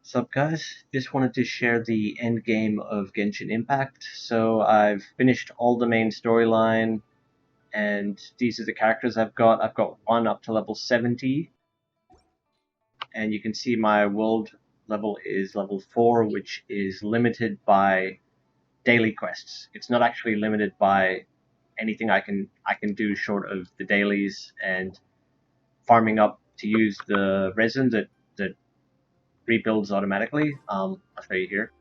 Sup guys, just wanted to share the end game of Genshin Impact. So I've finished all the main storyline, and these are the characters I've got. I've got one up to level 70, and you can see my world level is level 4, which is limited by daily quests. It's not actually limited by anything I can do short of the dailies and farming up to use the resin that rebuilds automatically. I'll show you here.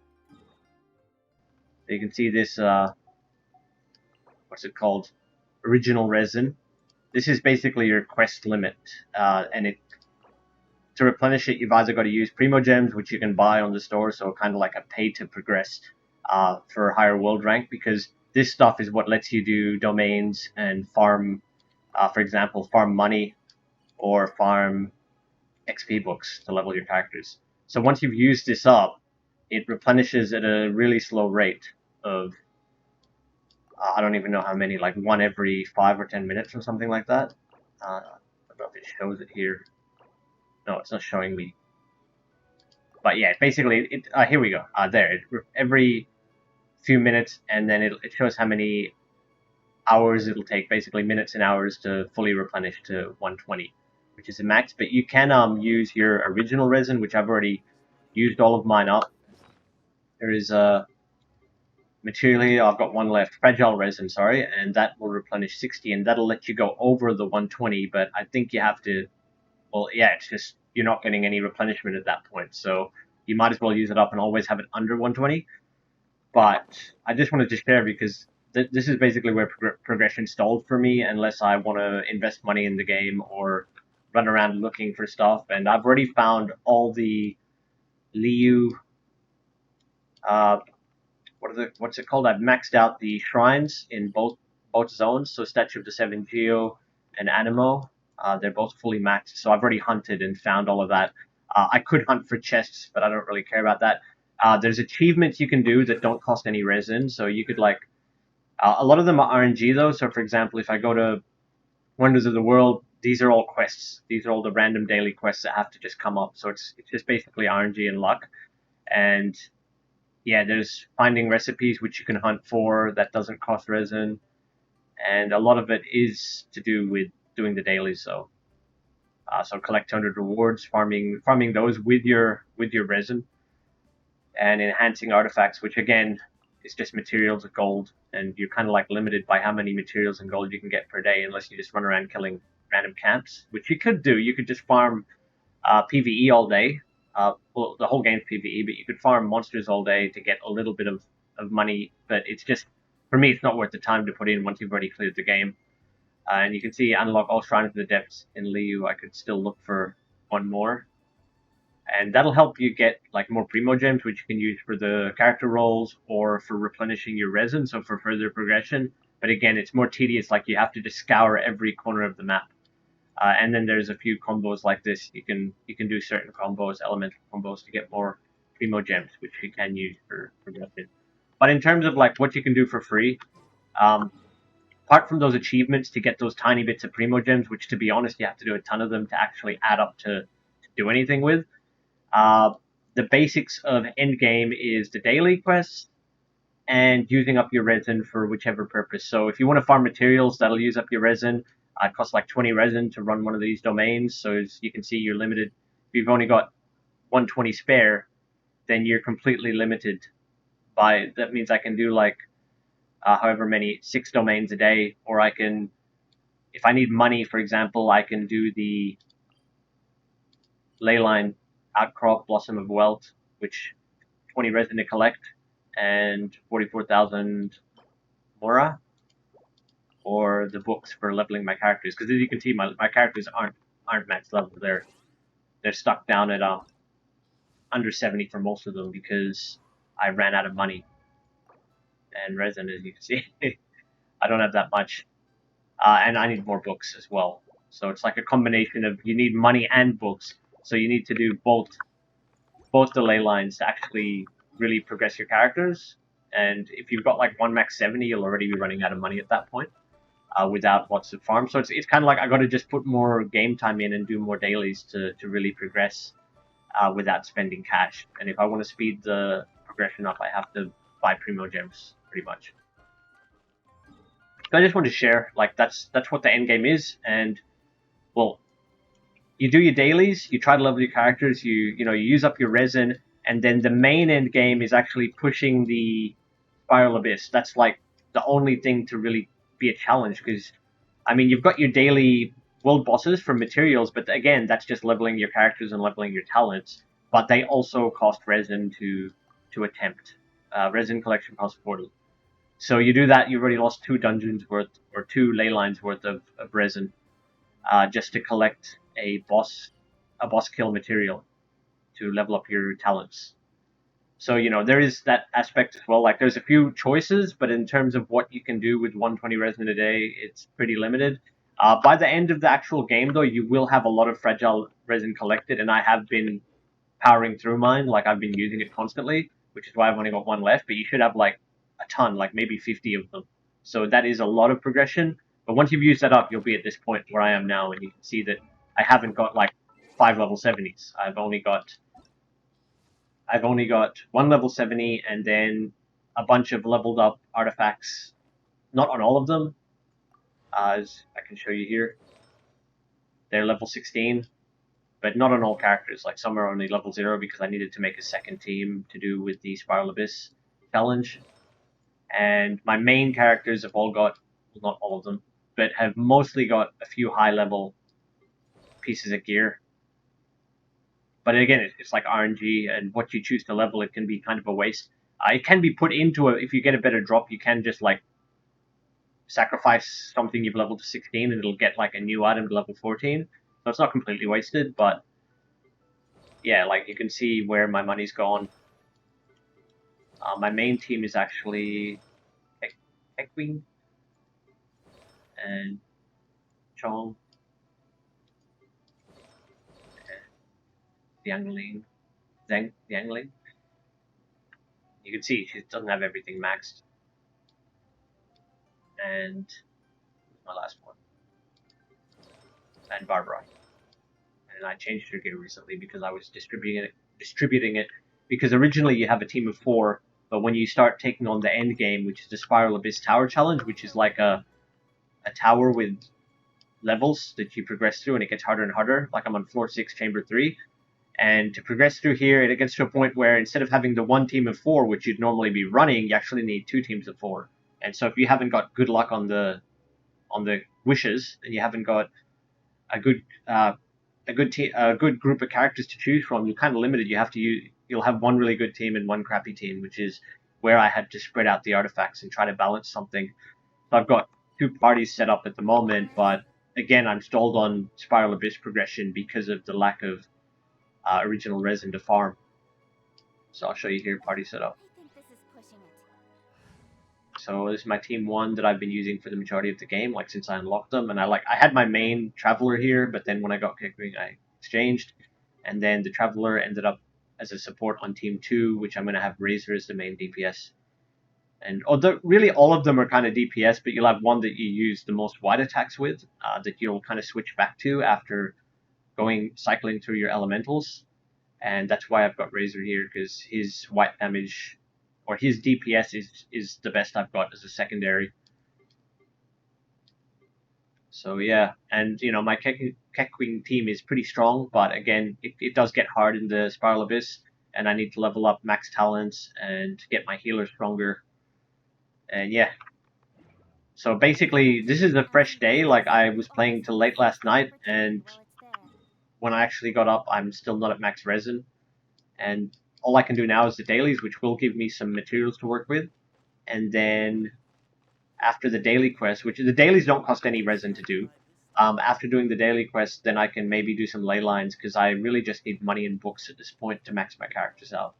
You can see this, what's it called? Original resin. This is basically your quest limit, and to replenish it, you've either got to use Primo Gems, which you can buy on the store, so kind of like a pay to progress for a higher world rank, because this stuff is what lets you do domains and farm, for example, farm money or farm XP books to level your characters. So once you've used this up, it replenishes at a really slow rate of I don't even know how many, like one every 5 or 10 minutes or something like that. I don't know if it shows it here. No, it's not showing me. But yeah, basically, here we go. There, every few minutes, and then it shows how many hours it'll take, basically minutes and hours to fully replenish to 120, which is the max. But you can use your original resin, which I've already used all of mine up. There is a materially, I've got one left, fragile resin, sorry, and that will replenish 60, and that'll let you go over the 120, but I think you have to, well, yeah, it's just, you're not getting any replenishment at that point, so you might as well use it up and always have it under 120, but I just wanted to share because this is basically where progression stalled for me, unless I want to invest money in the game or run around looking for stuff, and I've already found all the Liu, what's it called? I've maxed out the shrines in both zones. So Statue of the Seven Geo and Animo, they're both fully maxed. So I've already hunted and found all of that. I could hunt for chests, but I don't really care about that. There's achievements you can do that don't cost any resin. So you could a lot of them are RNG though. So for example, if I go to Wonders of the World, these are all quests. These are all the random daily quests that have to just come up. So it's just basically RNG and luck. And yeah, there's finding recipes which you can hunt for that doesn't cost resin, and a lot of it is to do with doing the dailies. So collect 200 rewards, farming those with your resin, and enhancing artifacts, which again is just materials of gold, and you're kind of like limited by how many materials and gold you can get per day, unless you just run around killing random camps, which you could do. You could just farm PVE all day. Well, the whole game's PvE, but you could farm monsters all day to get a little bit of money, but it's just, for me, it's not worth the time to put in once you've already cleared the game. And you can see unlock all shrines of the depths in Liu. I could still look for one more. And that'll help you get like more Primo Gems, which you can use for the character roles or for replenishing your resin, so for further progression. But again, it's more tedious, like you have to just scour every corner of the map. And then there's a few combos like this. You can do certain combos, elemental combos, to get more Primo Gems, which you can use for progression. But in terms of like what you can do for free, apart from those achievements to get those tiny bits of Primo Gems, which to be honest you have to do a ton of them to actually add up to do anything with, the basics of Endgame is the daily quests and using up your resin for whichever purpose. So if you want to farm materials, that'll use up your resin. It costs like 20 resin to run one of these domains, so as you can see, you're limited. If you've only got 120 spare, then you're completely limited by, that means I can do like however many, 6 domains a day, or I can, if I need money, for example, I can do the Leyline Outcrop Blossom of Wealth, which 20 resin to collect, and 44,000 Mora, or the books for leveling my characters, because as you can see, my characters aren't max level. They're stuck down at under 70 for most of them because I ran out of money and resin. As you can see, I don't have that much, and I need more books as well. So it's like a combination of, you need money and books. So you need to do both the ley lines to actually really progress your characters. And if you've got like one max 70, you'll already be running out of money at that point. Without lots of farms. So it's kind of like I got to just put more game time in and do more dailies to really progress. without spending cash. And if I want to speed the progression up, I have to buy Primo Gems, pretty much. So I just want to share, like, that's what the end game is. And, well, you do your dailies, you try to level your characters, you use up your resin, and then the main end game is actually pushing the Spiral Abyss. That's like the only thing to really be a challenge, because I mean, you've got your daily world bosses for materials, but again, that's just leveling your characters and leveling your talents. But they also cost resin to attempt. Resin collection costs 40. So you do that, you've already lost 2 dungeons worth, or 2 ley lines worth of resin, just to collect a boss kill material to level up your talents. So, there is that aspect as well. Like, there's a few choices, but in terms of what you can do with 120 resin a day, it's pretty limited. By the end of the actual game, though, you will have a lot of fragile resin collected, and I have been powering through mine. Like, I've been using it constantly, which is why I've only got 1 left, but you should have, like, a ton, like maybe 50 of them. So that is a lot of progression, but once you've used that up, you'll be at this point where I am now, and you can see that I haven't got, like, 5 level 70s. I've only got 1 level 70, and then a bunch of leveled up artifacts. Not on all of them, as I can show you here. They're level 16, but not on all characters. Like, some are only level 0 because I needed to make a second team to do with the Spiral Abyss challenge. And my main characters have all got, well, not all of them, but have mostly got a few high level pieces of gear. But again, it's like RNG, and what you choose to level, it can be kind of a waste. It can be put into if you get a better drop, you can just like sacrifice something you've leveled to 16 and it'll get like a new item to level 14. So it's not completely wasted, but yeah, like you can see where my money's gone. My main team is actually Tecware and Chong. Zhangling. You can see she doesn't have everything maxed. And my last one. And Barbara. And I changed her gear recently because I was distributing it because originally you have a team of 4, but when you start taking on the end game, which is the Spiral Abyss Tower Challenge, which is like a tower with levels that you progress through, and it gets harder and harder. Like, I'm on floor 6, chamber 3. And to progress through here, it gets to a point where instead of having the 1 team of 4, which you'd normally be running, you actually need 2 teams of 4. And so if you haven't got good luck on the wishes, and you haven't got a good group of characters to choose from, you're kind of limited. You'll have 1 really good team and 1 crappy team, which is where I had to spread out the artifacts and try to balance something. So I've got 2 parties set up at the moment, but again, I'm stalled on Spiral Abyss progression because of the lack of original resin to farm. So I'll show you here, party setup. So this is my team 1 that I've been using for the majority of the game, like since I unlocked them. And I had my main Traveler here, but then when I got Kickering, I exchanged. And then the Traveler ended up as a support on team 2, which I'm going to have Razor as the main DPS. And although really all of them are kind of DPS, but you'll have one that you use the most wide attacks with, that you'll kind of switch back to after cycling through your elementals. And that's why I've got Razor here, because his white damage, or his DPS is the best I've got as a secondary. So yeah, and my Keckwing team is pretty strong, but again, it does get hard in the Spiral Abyss, and I need to level up max talents and get my healer stronger. And yeah. So basically, this is a fresh day. Like, I was playing till late last night, and when I actually got up, I'm still not at max resin. And all I can do now is the dailies, which will give me some materials to work with. And then after the daily quest, which the dailies don't cost any resin to do, after doing the daily quest, then I can maybe do some ley lines, because I really just need money and books at this point to max my characters out.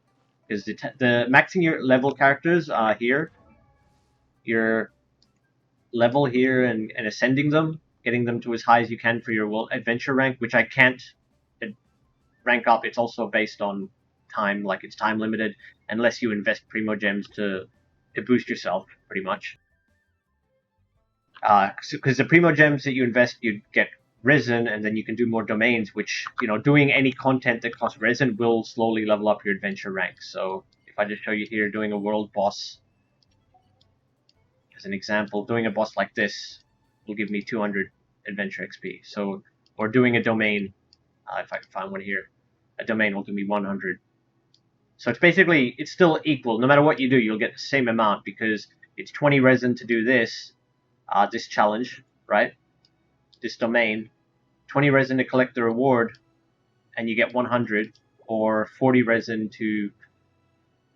Because the maxing your level characters here, your level here and ascending them, getting them to as high as you can for your world adventure rank, which I can't rank up. It's also based on time, like it's time limited, unless you invest Primo Gems to boost yourself, pretty much. Because the Primo Gems that you invest, you get resin, and then you can do more domains, which, you know, doing any content that costs resin will slowly level up your adventure rank. So if I just show you here, doing a world boss as an example, doing a boss like this will give me 200 adventure XP. So, or doing a domain, if I can find one here, a domain will give me 100. So it's basically, it's still equal. No matter what you do, you'll get the same amount, because it's 20 resin to do this, this challenge, right? This domain, 20 resin to collect the reward, and you get 100, or 40 resin to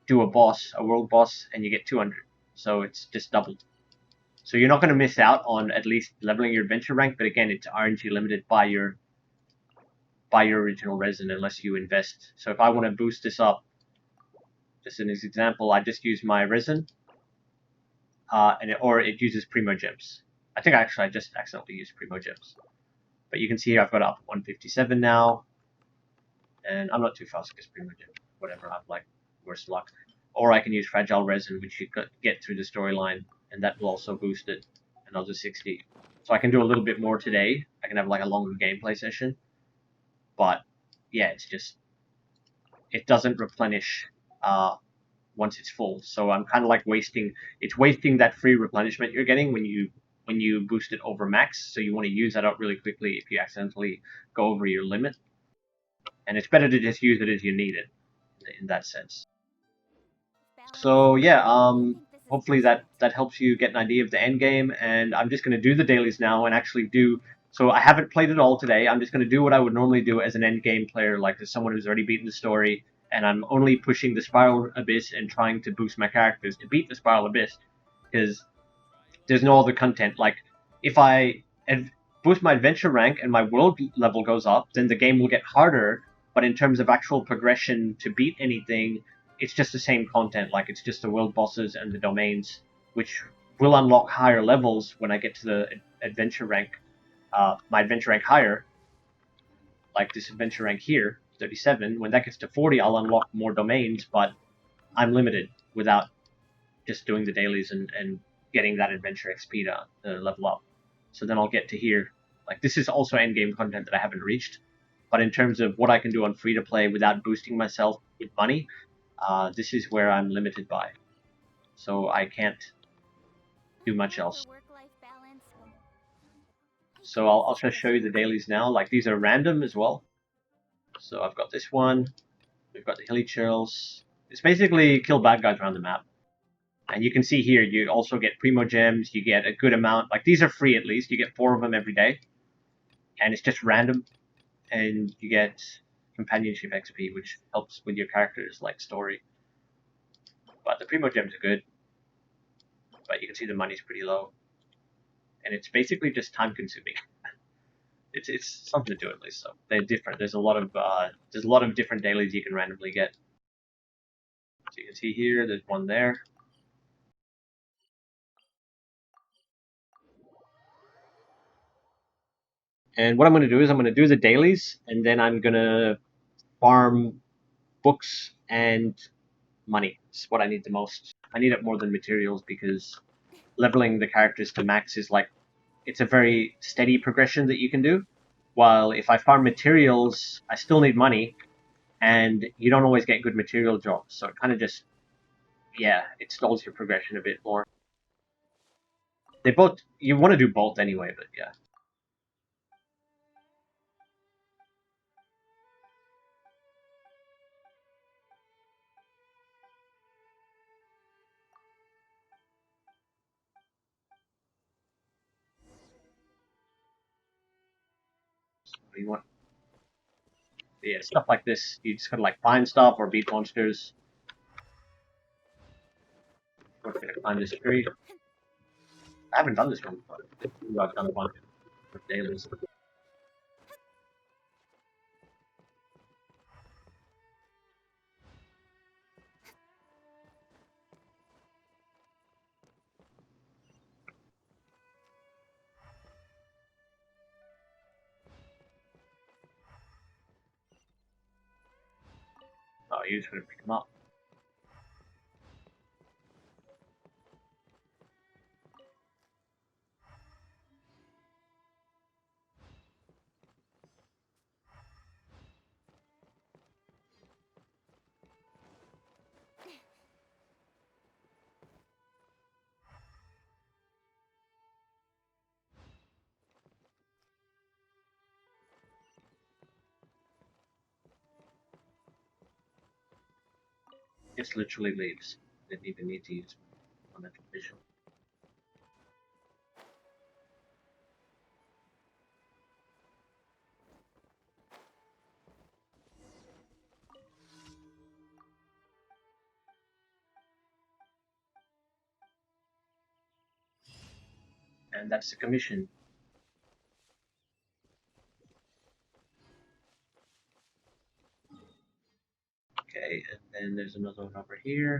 do a boss, a world boss, and you get 200. So it's just doubled. So you're not going to miss out on at least leveling your adventure rank, but again, it's RNG limited by your original resin unless you invest. So if I want to boost this up, just in this example, I just use my resin, or it uses Primo Gems. I think I just accidentally used Primo Gems. But you can see here I've got up 157 now, and I'm not too fast because Primo Gems, whatever, I'm like worse luck. Or I can use Fragile Resin, which you get through the storyline, and that will also boost it another 60. So I can do a little bit more today. I can have like a longer gameplay session. But yeah, it's just, it doesn't replenish once it's full. So I'm kind of like wasting that free replenishment you're getting when you boost it over max. So you want to use that up really quickly if you accidentally go over your limit. And it's better to just use it as you need it in that sense. So yeah, hopefully that helps you get an idea of the end game. And I'm just going to do the dailies now and actually do. So I haven't played it all today. I'm just going to do what I would normally do as an end game player, like as someone who's already beaten the story. And I'm only pushing the Spiral Abyss and trying to boost my characters to beat the Spiral Abyss, because there's no other content. Like, if I boost my adventure rank and my world level goes up, then the game will get harder. But in terms of actual progression to beat anything, it's just the same content. Like, it's just the world bosses and the domains, which will unlock higher levels when I get to the adventure rank, my adventure rank higher, like this adventure rank here, 37. When that gets to 40, I'll unlock more domains, but I'm limited without just doing the dailies and getting that adventure XP to level up. So then I'll get to here. Like, this is also endgame content that I haven't reached, but in terms of what I can do on free to play without boosting myself with money, this is where I'm limited by. So I can't do much else. So I'll just show you the dailies now. Like, these are random as well. So I've got this one. We've got the hilly churls. It's basically kill bad guys around the map. And you can see here, you also get Primo Gems. You get a good amount. Like, these are free at least. You get 4 of them every day. And it's just random. And you get companionship XP, which helps with your character's like story. But the Primo Gems are good. But you can see the money's pretty low. And it's basically just time consuming. It's something to do at least. So they're different. There's a lot of different dailies you can randomly get. So you can see here, there's one there. And what I'm going to do is I'm going to do the dailies, and then I'm going to farm books and money. It's what I need the most. I need it more than materials, because leveling the characters to max is like, it's a very steady progression that you can do. While if I farm materials, I still need money, and you don't always get good material drops. So it kind of just, yeah, it stalls your progression a bit more. You want to do both anyway, but yeah. You want, yeah, stuff like this. You just gotta like find stuff or beat monsters. We're gonna climb this tree. I haven't done this one before. I've done a bunch of dailies. Oh, you're just gonna pick them up. Just literally leaves. Didn't even need to use fundamental vision. And that's the commission. Okay, and then there's another one over here.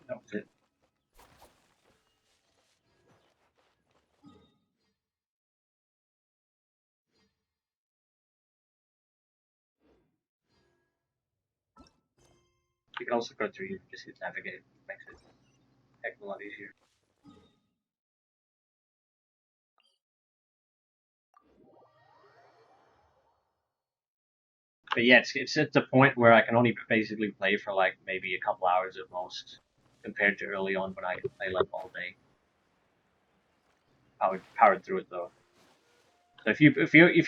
That was it. You can also go through here, just hit navigate, makes it a heck of a lot easier. But yeah, it's at the point where I can only basically play for like maybe a couple hours at most, compared to early on when I could play like all day. I would power through it though. So if you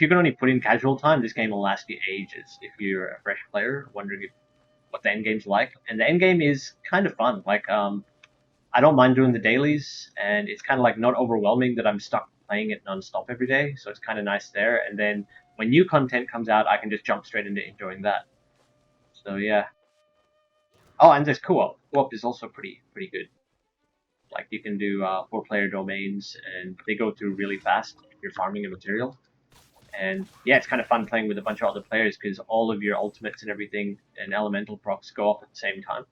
can only put in casual time, this game will last you ages. If you're a fresh player wondering what the end game's like, and the end game is kind of fun. Like I don't mind doing the dailies, and it's kind of like not overwhelming that I'm stuck playing it non-stop every day. So it's kind of nice there. And then when new content comes out, I can just jump straight into enjoying that. So yeah. Oh, and there's co-op. Co-op is also pretty good. Like you can do 4-player domains, and they go through really fast if you're farming a material. And yeah, it's kind of fun playing with a bunch of other players because all of your ultimates and everything and elemental procs go off at the same time.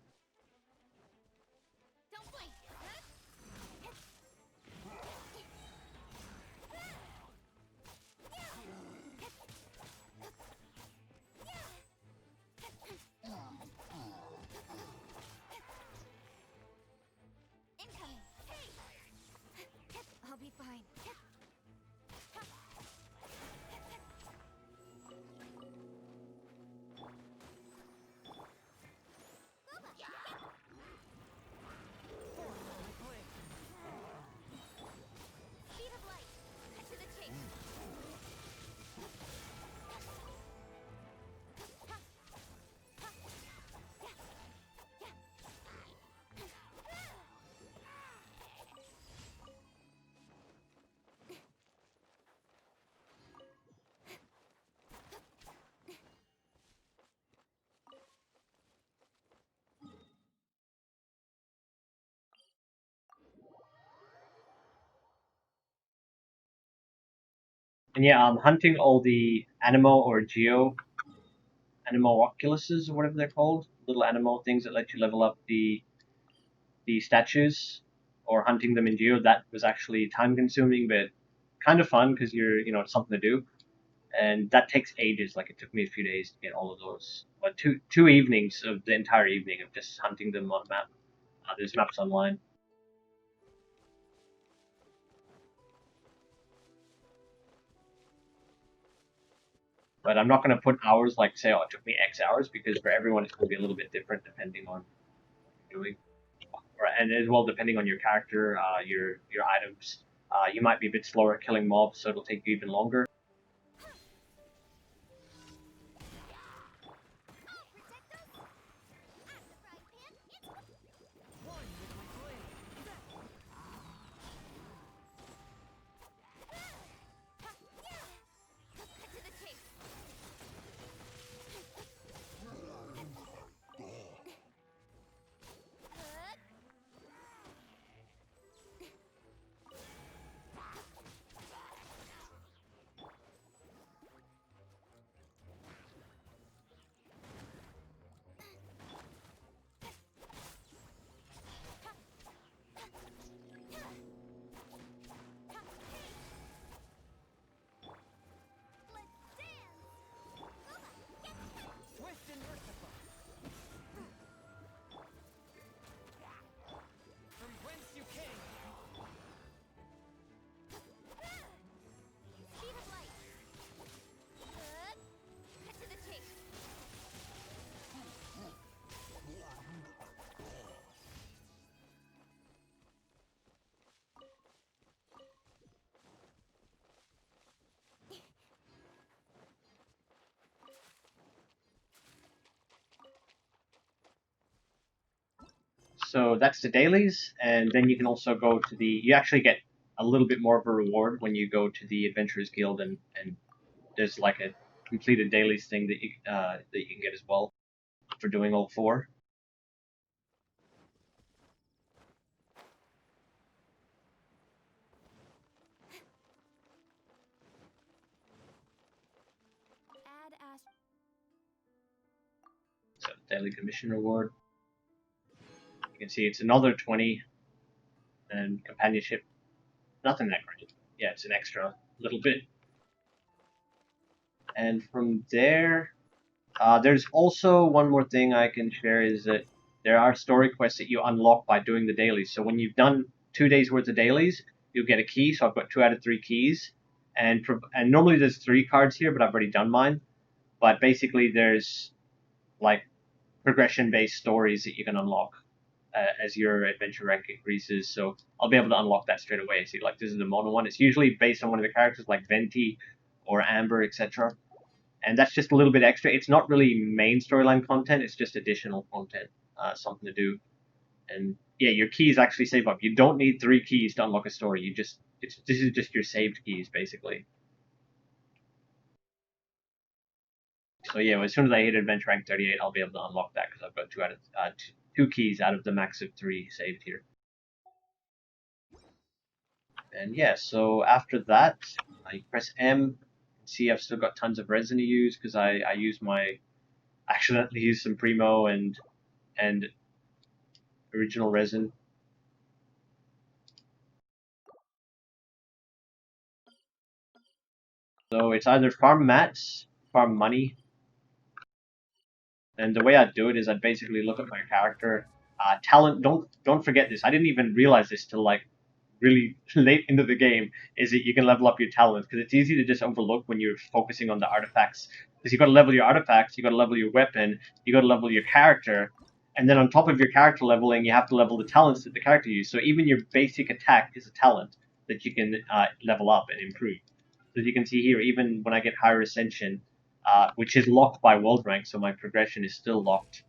I'll be fine. Speed of light. Cut to the chase. And yeah, I'm hunting all the Animo or Geo Animo Oculuses or whatever they're called, little Animo things that let you level up the statues, or hunting them in Geo. That was actually time consuming, but kind of fun because it's something to do. And that takes ages. Like it took me a few days to get all of those. But two evenings of the entire evening of just hunting them on a map. There's maps online. But I'm not going to put hours like say, oh, it took me X hours, because for everyone it's going to be a little bit different depending on what you're doing, and as well depending on your character, your items. You might be a bit slower at killing mobs, so it'll take you even longer. So that's the dailies, and then you can also go to the. You actually get a little bit more of a reward when you go to the Adventurers Guild, and there's like a completed dailies thing that you can get as well for doing all 4. Add as So daily commission reward. You can see it's another 20, and companionship. Nothing that great. Yeah, it's an extra little bit. And from there, there's also one more thing I can share is that there are story quests that you unlock by doing the dailies. So when you've done 2 days worth of dailies, you'll get a key. So I've got 2 out of 3 keys, and normally there's 3 cards here, but I've already done mine. But basically, there's like progression-based stories that you can unlock as your adventure rank increases. So I'll be able to unlock that straight away. See, like this is the mono one. It's usually based on one of the characters, like Venti or Amber, etc. And that's just a little bit extra. It's not really main storyline content. It's just additional content, something to do. And yeah, your keys actually save up. You don't need 3 keys to unlock a story. This is just your saved keys basically. So yeah, as soon as I hit adventure rank 38, I'll be able to unlock that because I've got 2 keys out of the max of 3 saved here. And yeah, so after that, I press M. See, I've still got tons of resin to use because I accidentally used some Primo and original resin. So it's either farm mats, farm money, and the way I'd do it is I'd basically look at my character. Talent, don't forget this. I didn't even realize this till like really late into the game, is that you can level up your talents, because it's easy to just overlook when you're focusing on the artifacts. Because you've got to level your artifacts, you've got to level your weapon, you've got to level your character, and then on top of your character leveling, you have to level the talents that the character uses. So even your basic attack is a talent that you can level up and improve. So as you can see here, even when I get higher ascension, which is locked by world rank, so my progression is still locked.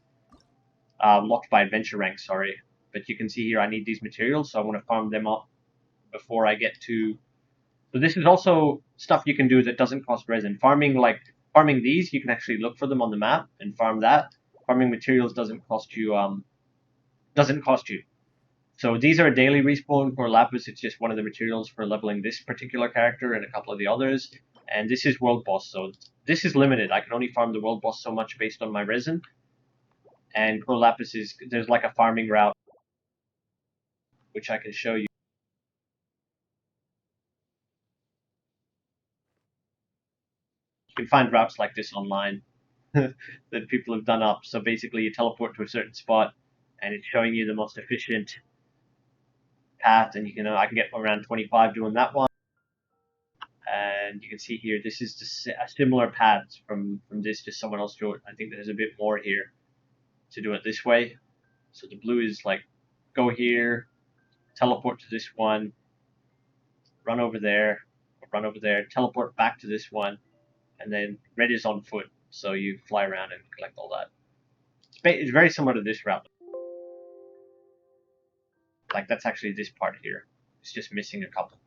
Locked by adventure rank, sorry. But you can see here I need these materials, so I want to farm them up before I get to. So this is also stuff you can do that doesn't cost resin. Farming these, you can actually look for them on the map and farm that. Farming materials doesn't cost you. So these are a daily respawn for Lapis. It's just one of the materials for leveling this particular character and a couple of the others. And this is world boss, so this is limited. I can only farm the world boss so much based on my resin. And Pro Lapis there's like a farming route, which I can show you. You can find routes like this online that people have done up. So basically, you teleport to a certain spot, and it's showing you the most efficient path. And I can get around 25 doing that one. And you can see here, this is just a similar path from this to someone else drew it. I think there's a bit more here to do it this way. So the blue is like, go here, teleport to this one, run over there, teleport back to this one, and then red is on foot. So you fly around and collect all that. It's very similar to this route. Like that's actually this part here. It's just missing a couple.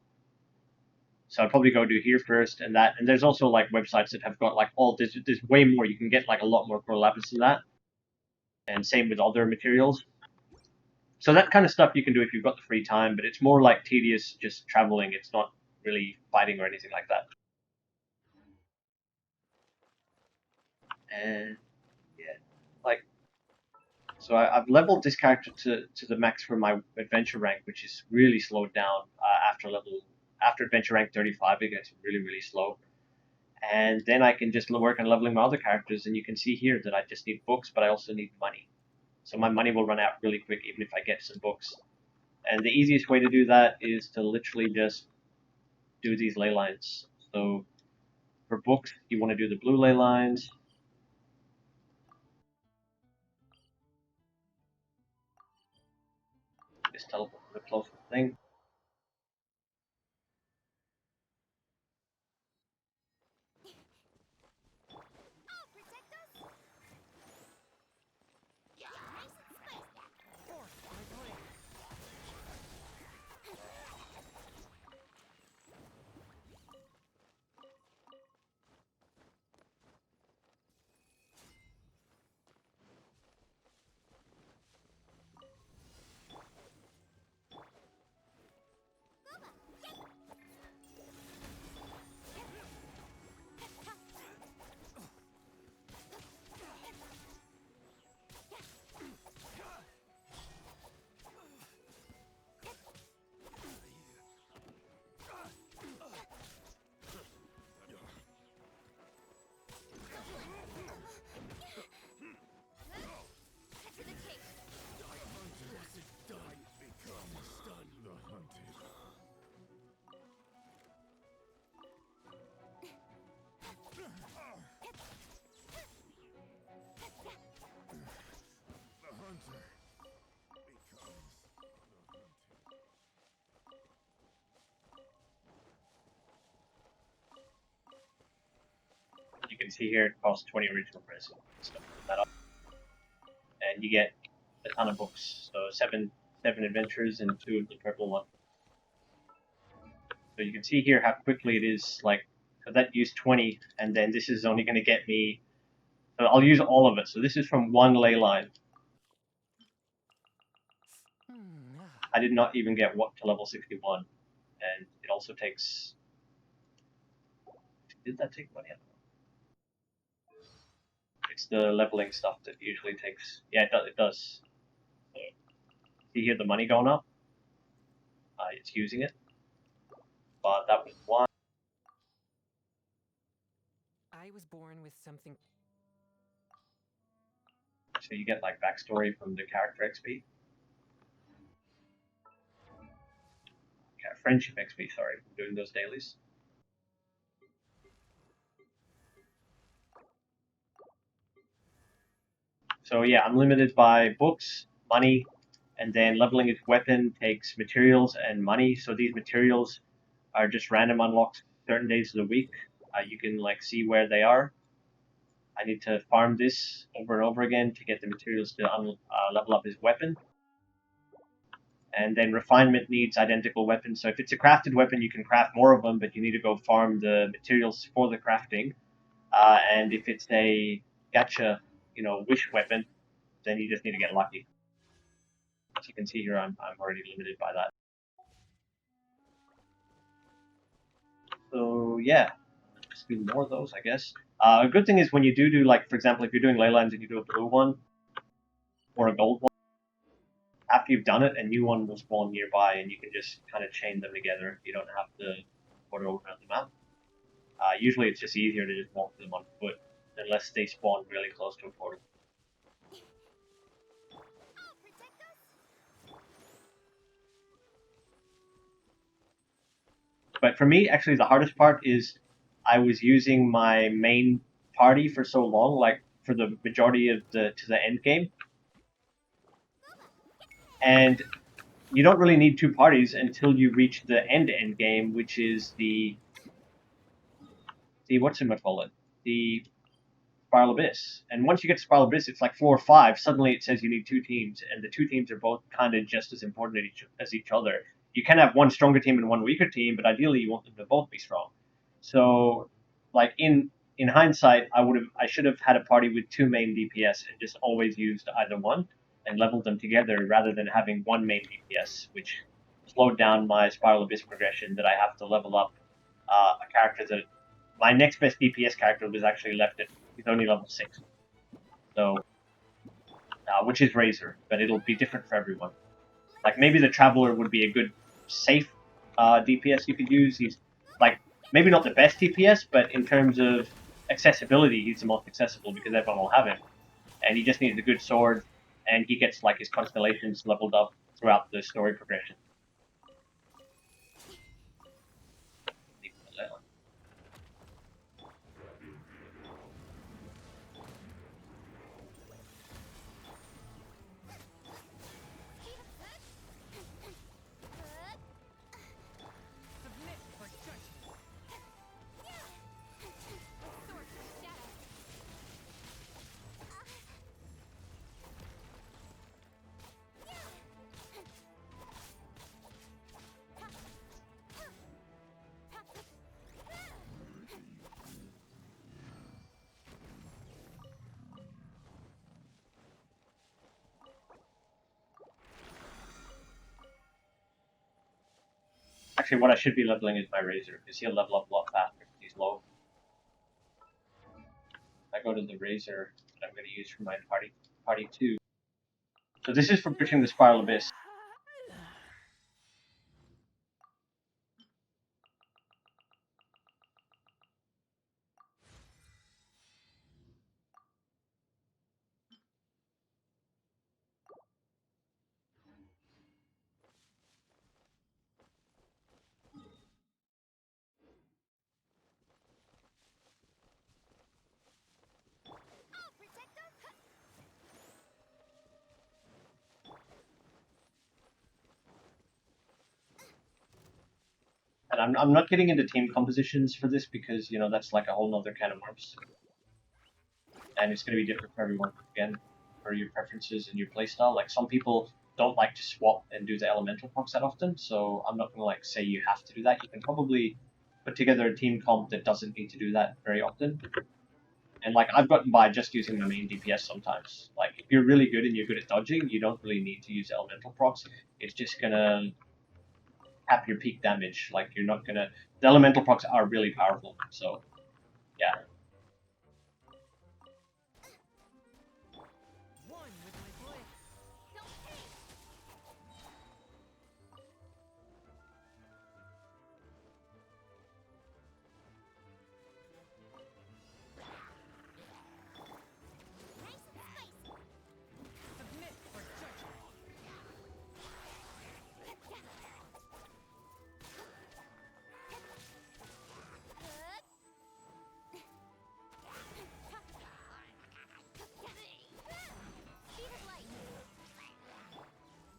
So I'd probably go do here first and that. And there's also like websites that have got like there's way more. You can get like a lot more Core Lapis than that. And same with other materials. So that kind of stuff you can do if you've got the free time, but it's more like tedious just traveling. It's not really fighting or anything like that. And yeah, like so I've leveled this character to the max for my adventure rank, which is really slowed down after adventure rank 35. It gets really slow. And then I can just work on leveling my other characters, and you can see here that I just need books, but I also need money. So my money will run out really quick even if I get some books. And the easiest way to do that is to literally just do these ley lines. So for books, you want to do the blue ley lines. Just teleport to the closest thing. can see here, it costs 20 original press. So that up, and you get a ton of books. So seven adventures and 2 of the purple one. So you can see here how quickly it is. Like, so that used 20, and then this is only going to get me. So I'll use all of it. So this is from 1 ley line. I did not even get what to level 61, and it also takes. Did that take money? It's the leveling stuff that usually takes. Yeah, it does. So, see here the money going up. It's using it, but that was one. I was born with something. So you get like backstory from the character XP. Friendship XP, sorry, from doing those dailies. So yeah, I'm limited by books, money, and then leveling his weapon takes materials and money. So these materials are just random unlocks certain days of the week. You can like see where they are. I need to farm this over and over again to get the materials to level up his weapon. And then refinement needs identical weapons. So if it's a crafted weapon, you can craft more of them, but you need to go farm the materials for the crafting. And if it's a gacha, wish weapon, then you just need to get lucky. As you can see here, I'm already limited by that. So yeah, just do more of those, I guess. A good thing is when you do like, for example, if you're doing ley lines and you do a blue one or a gold one, after you've done it, a new one will spawn nearby, and you can just kind of chain them together. You don't have to put it over on the map. Usually it's just easier to just walk them on foot, unless they spawn really close to a portal. But for me, actually, the hardest part is I was using my main party for so long, like for the majority of to the end game, and you don't really need 2 parties until you reach the end game, which is the whatchamacallit, the Spiral Abyss. And once you get to Spiral Abyss, it's like floor 5. Suddenly it says you need 2 teams, and the 2 teams are both kind of just as important as each other. You can have one stronger team and one weaker team, but ideally you want them to both be strong. So, like in hindsight, I should have had a party with 2 main DPS and just always used either one and leveled them together rather than having one main DPS, which slowed down my Spiral Abyss progression. That I have to level up a character that my next best DPS character was actually left at. He's only level 6. So, which is Razor, but it'll be different for everyone. Like, maybe the Traveler would be a good, safe DPS you could use. He's, like, maybe not the best DPS, but in terms of accessibility, he's the most accessible because everyone will have him. And he just needs a good sword, and he gets, like, his constellations leveled up throughout the story progression. Actually, what I should be leveling is my Razor, because he'll level up a lot faster because he's low. I go to the Razor that I'm going to use for my party 2. So this is for pushing the Spiral Abyss. And I'm not getting into team compositions for this because, that's like a whole nother can of worms. and it's going to be different for everyone. Again, for your preferences and your playstyle. Like some people don't like to swap and do the elemental procs that often, so I'm not going to like say you have to do that. You can probably put together a team comp that doesn't need to do that very often. And like I've gotten by just using my main DPS sometimes. Like if you're really good and you're good at dodging, you don't really need to use elemental procs. It's just gonna cap your peak damage. Like you're not gonna. The elemental procs are really powerful. So yeah. One with my blade. Submit for judgment. Speed of light.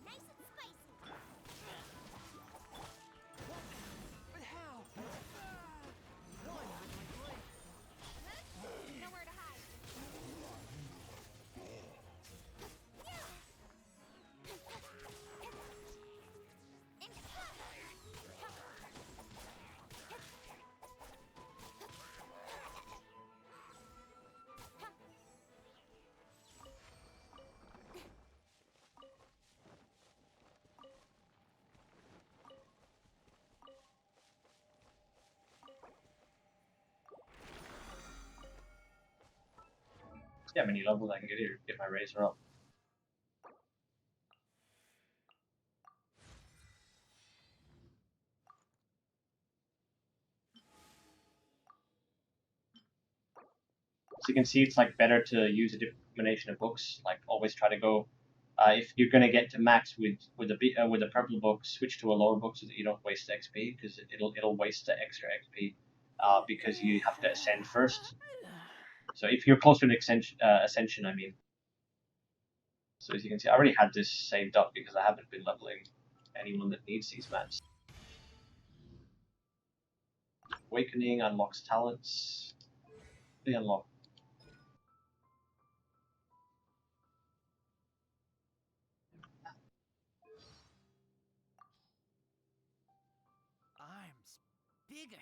Nice and spicy. But how? One with my blade. Nowhere to hide. See how many levels I can get here. Get my razor up. So you can see it's like better to use a different combination of books. Like always try to go. If you're gonna get to max with a purple book, switch to a lower book so that you don't waste XP because it'll waste the extra XP because you have to ascend first. So if you're close to an ascension, I mean. So as you can see, I already had this saved up because I haven't been leveling anyone that needs these mats. Awakening unlocks talents. They unlock. Arms bigger.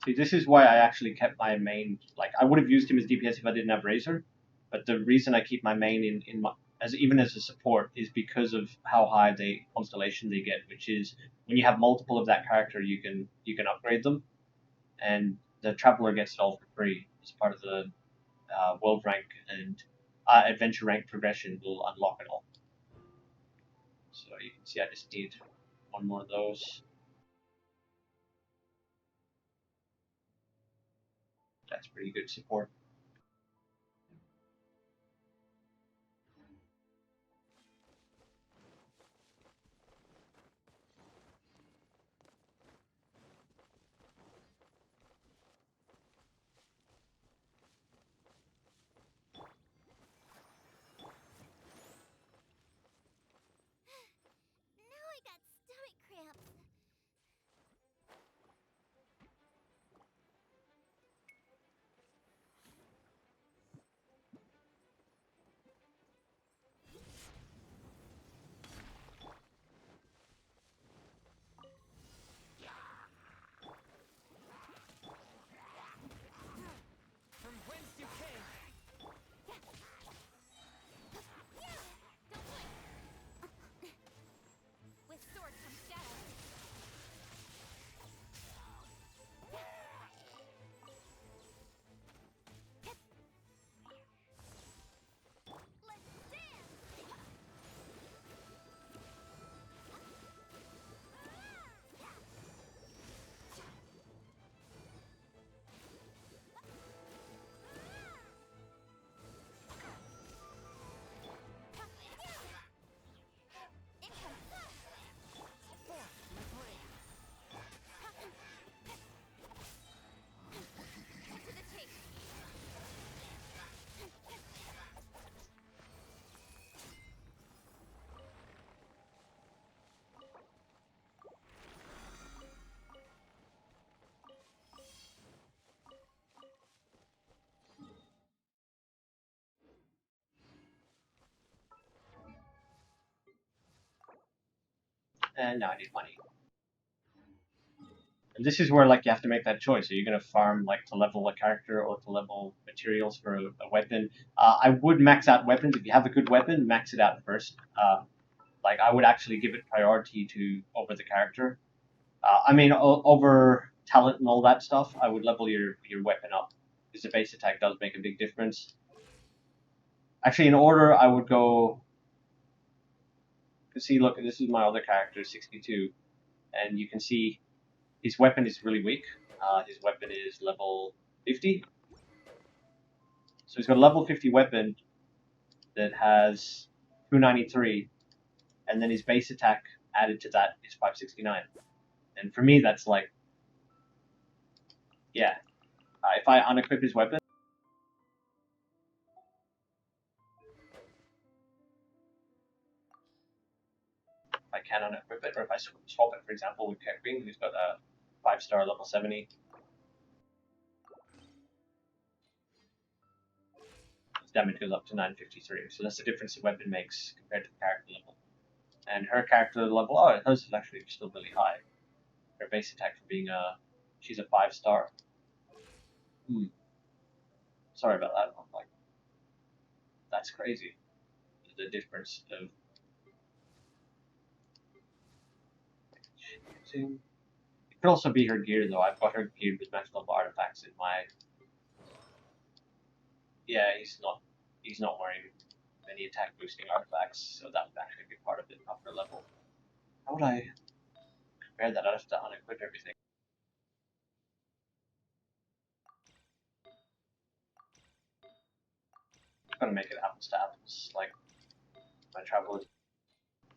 See, this is why I actually kept my main. Like, I would have used him as DPS if I didn't have Razor, but the reason I keep my main in my even as a support is because of how high the constellation they get, which is when you have multiple of that character, you can upgrade them, and the Traveler gets it all for free as part of the world rank and adventure rank progression will unlock it all. So you can see I just need one more of those. That's pretty good support. Now I got stomach cramps. And now I need money. And this is where like you have to make that choice. Are you going to farm like to level a character or to level materials for a weapon? I would max out weapons. If you have a good weapon, max it out first. Like I would actually give it priority to over the character. I mean over talent and all that stuff. I would level your weapon up because the base attack does make a big difference. Actually, in order, I would go. See, look, this is my other character, 62, and you can see his weapon is really weak. His weapon is level 50. So he's got a level 50 weapon that has 293, and then his base attack added to that is 569. And for me, that's like, yeah. If I unequip his weapon, I can unequip it, or if I swap it, for example, with Tecware, who's got a 5-star level 70. Damage goes up to 953, so that's the difference the weapon makes compared to the character level. And her character level, oh, hers is actually still really high. Her base attack for being she's a 5-star. Sorry about that. I'm like, that's crazy. The difference of. It could also be her gear though. I've got her geared with max level artifacts in my. Yeah, he's not wearing many attack boosting artifacts, so that would actually be part of the upper level. How would I compare that? I'd have to unequip everything. I'm gonna make it apples to apples, like my travelers.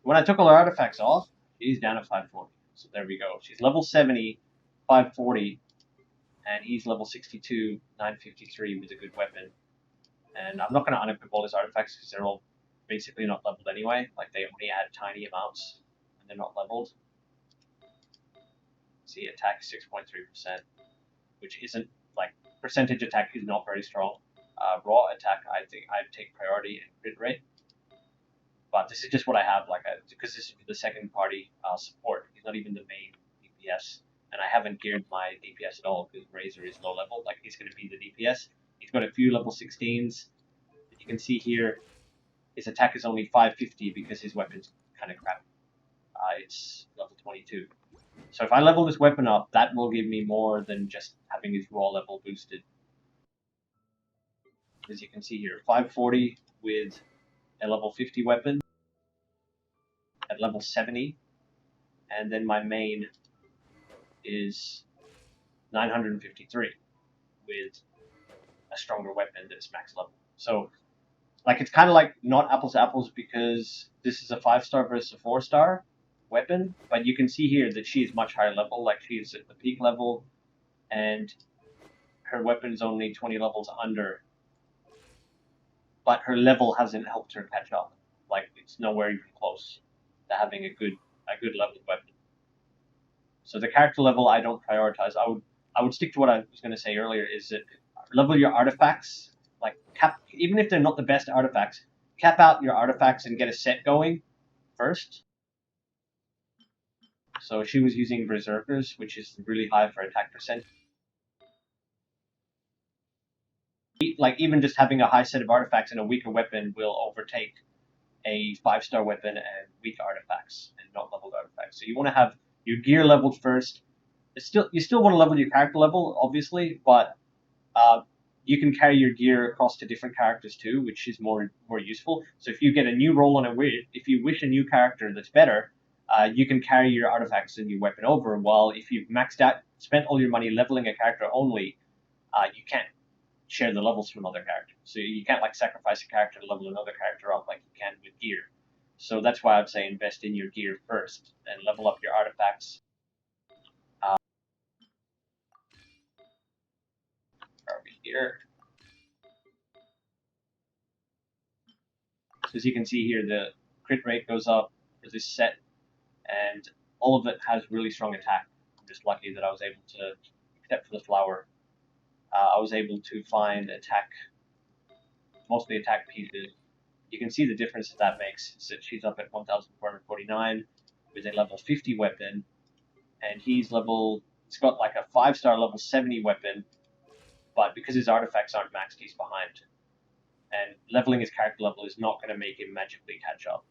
When I took all her artifacts off, she's down to 540. So there we go. She's level 70, 540, and he's level 62, 953 with a good weapon. And I'm not going to unequip all his artifacts because they're all basically not leveled anyway. Like they only add tiny amounts and they're not leveled. See, attack 6.3%, which isn't like percentage attack is not very strong. Raw attack, I think I'd take priority and crit rate. But this is just what I have, like, because this is the second party support. He's not even the main DPS, and I haven't geared my DPS at all because Razor is low level. Like he's going to be the DPS. He's got a few level 16s. You can see here, his attack is only 550 because his weapon's kind of crap. It's level 22. So if I level this weapon up, that will give me more than just having his raw level boosted. As you can see here, 540 with a level 50 weapon at level 70, and then my main is 953 with a stronger weapon that's max level. So, like, it's kind of like not apples to apples because this is a 5-star versus a 4-star weapon, but you can see here that she is much higher level, like she's at the peak level, and her weapon is only 20 levels under, but her level hasn't helped her catch up. Like, it's nowhere even close to having a good leveled weapon. So the character level I don't prioritize. I would stick to what I was going to say earlier, is that level your artifacts, like cap, even if they're not the best artifacts, cap out your artifacts and get a set going first. So she was using Berserkers, which is really high for attack percent. Like even just having a high set of artifacts and a weaker weapon will overtake a 5-star weapon and weak artifacts and not leveled artifacts. So you want to have your gear leveled first. You still want to level your character level, obviously, but you can carry your gear across to different characters too, which is more useful. So if you get a new role on if you wish a new character that's better, you can carry your artifacts and your weapon over. While if you've maxed out, spent all your money leveling a character only, you can't share the levels from other characters. So you can't like sacrifice a character to level another character up like you can with gear. So that's why I'd say invest in your gear first and level up your artifacts. Here. So as you can see here, the crit rate goes up for this set, and all of it has really strong attack. I'm just lucky that I was able to, except for the flower, I was able to find attack, mostly attack pieces. You can see the difference that makes. Is that she's up at 1,449 with a level 50 weapon, and he's got like a 5-star level 70 weapon, but because his artifacts aren't maxed, he's behind. And leveling his character level is not going to make him magically catch up.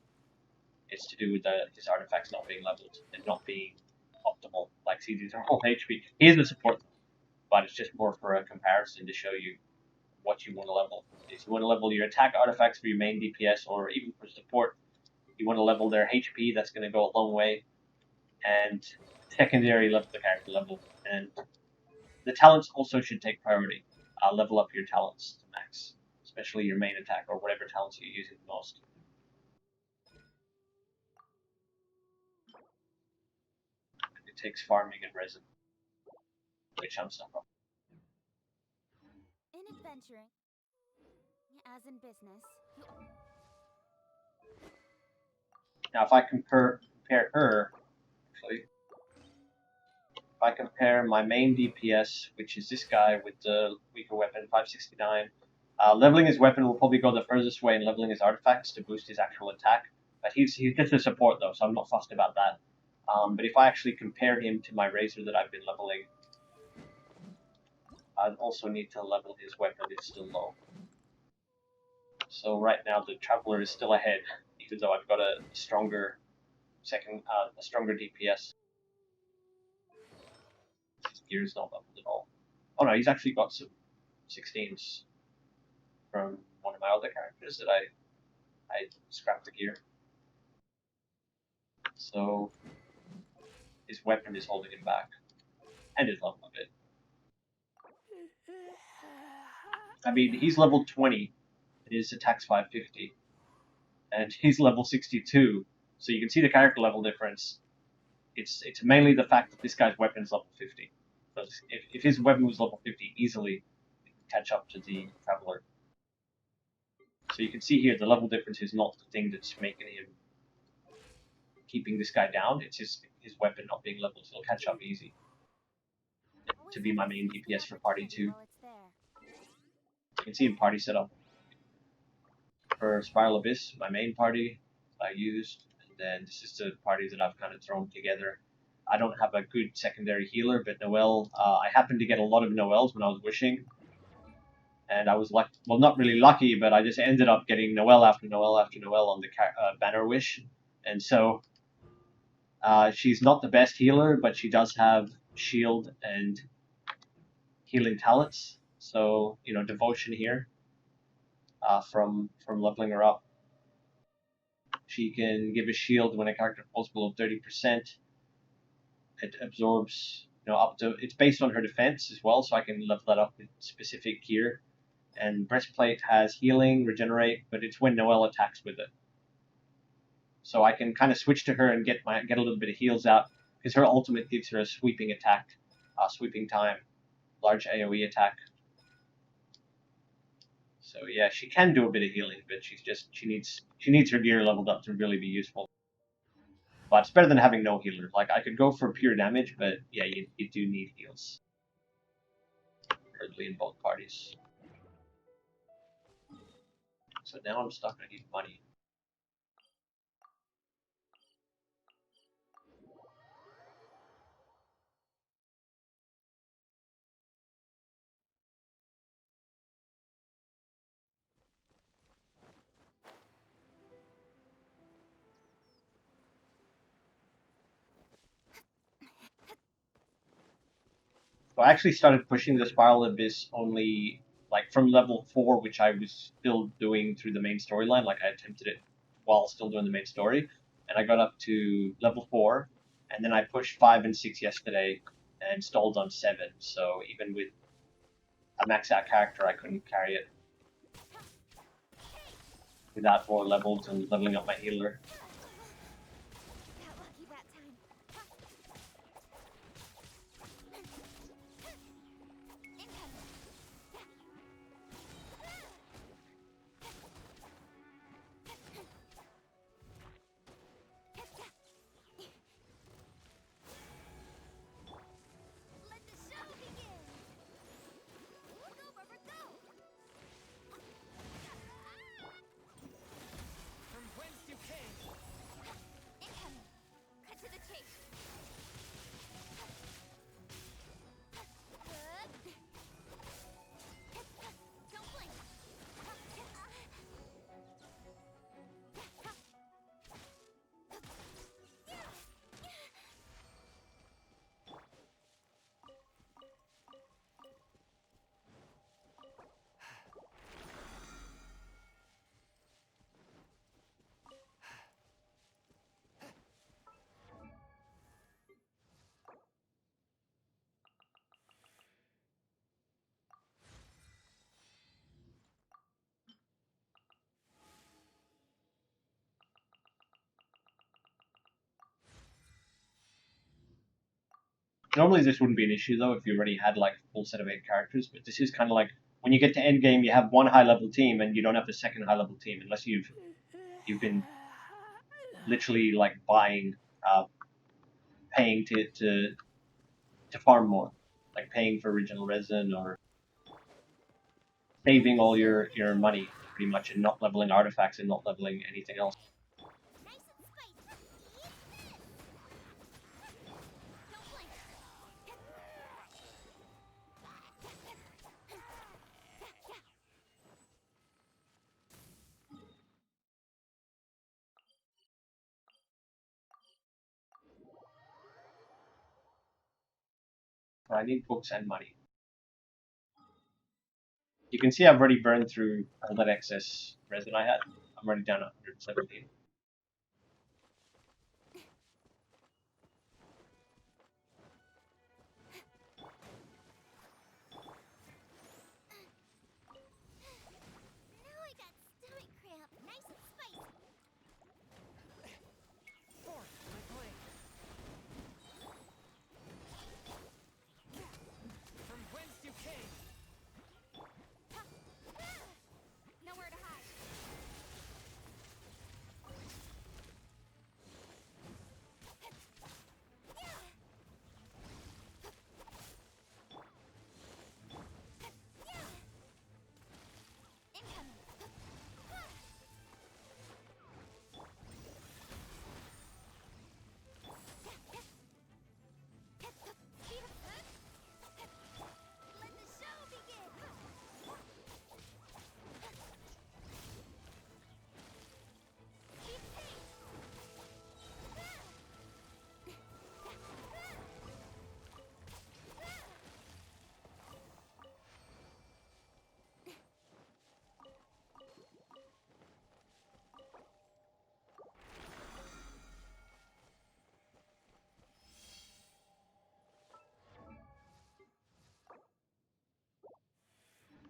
It's to do with his artifacts not being leveled and not being optimal. Like, see, these are all HP. He is the support, but it's just more for a comparison to show you what you want to level. If you want to level your attack artifacts for your main DPS, or even for support, you want to level their HP, that's going to go a long way. And secondary, level the character level. And the talents also should take priority. Level up your talents to max, especially your main attack or whatever talents you're using the most. It takes farming and resin, which I'm stuck on. In adventuring, as in business, Now, if I compare her, actually, if I compare my main DPS, which is this guy with the weaker weapon, 569, leveling his weapon will probably go the furthest way in leveling his artifacts to boost his actual attack. But he's just a support though, so I'm not fussed about that. But if I actually compare him to my Razor that I've been leveling, I'd also need to level his weapon. It's still low. So right now the Traveler is still ahead, even though I've got a stronger DPS. His gear is not leveled at all. Oh no, he's actually got some 16s from one of my other characters that I scrapped the gear. So his weapon is holding him back, and his level a bit. I mean, he's level 20, and his attack's 550, and he's level 62. So you can see the character level difference. It's mainly the fact that this guy's weapon is level 50. Because if his weapon was level 50, easily it would catch up to the Traveler. So you can see here the level difference is not the thing that's making him keeping this guy down. It's his weapon not being leveled, so he'll catch up easy. To be my main DPS for party 2. You can see in party setup. For Spiral Abyss, my main party I used, and then this is the party that I've kind of thrown together. I don't have a good secondary healer, but Noelle, I happened to get a lot of Noelles when I was wishing. And I was lucky, well, not really lucky, but I just ended up getting Noelle after Noelle after Noelle on the banner wish. And so she's not the best healer, but she does have shield and healing talents. So, you know, devotion here from leveling her up. She can give a shield when a character falls below 30%. It absorbs, you know, up to, it's based on her defense as well, so I can level that up with specific gear. And breastplate has healing, regenerate, but it's when Noelle attacks with it. So I can kind of switch to her and get a little bit of heals out, because her ultimate gives her a sweeping attack, sweeping time, large AoE attack. So yeah, she can do a bit of healing, but she needs her gear leveled up to really be useful. But it's better than having no healer. Like, I could go for pure damage, but yeah, you do need heals. Currently in both parties. So now I'm stuck, I need money. So I actually started pushing the Spiral Abyss only, like, from level 4, which I was still doing through the main storyline. Like, I attempted it while still doing the main story. And I got up to level 4, and then I pushed 5 and 6 yesterday, and stalled on 7. So even with a maxed out character, I couldn't carry it without more levels and leveling up my healer. got lucky that time. Incoming. Let the show begin. Go, Rubber, go. From whence you came, Normally this wouldn't be an issue though if you already had like a full set of 8 characters, but this is kind of like when you get to endgame, you have one high level team and you don't have the second high level team unless you've been literally like paying to farm more, like paying for original resin or saving all your money pretty much and not leveling artifacts and not leveling anything else. Nice and spicy. Eat this. Don't blink. I need books and money. You can see I've already burned through all that excess resin I had. I'm already down 117. Now I got stomach cramp. Nice and spicy. Force my blade. From whence you came. Nowhere to hide. Incoming. Let the show begin. Keep pace.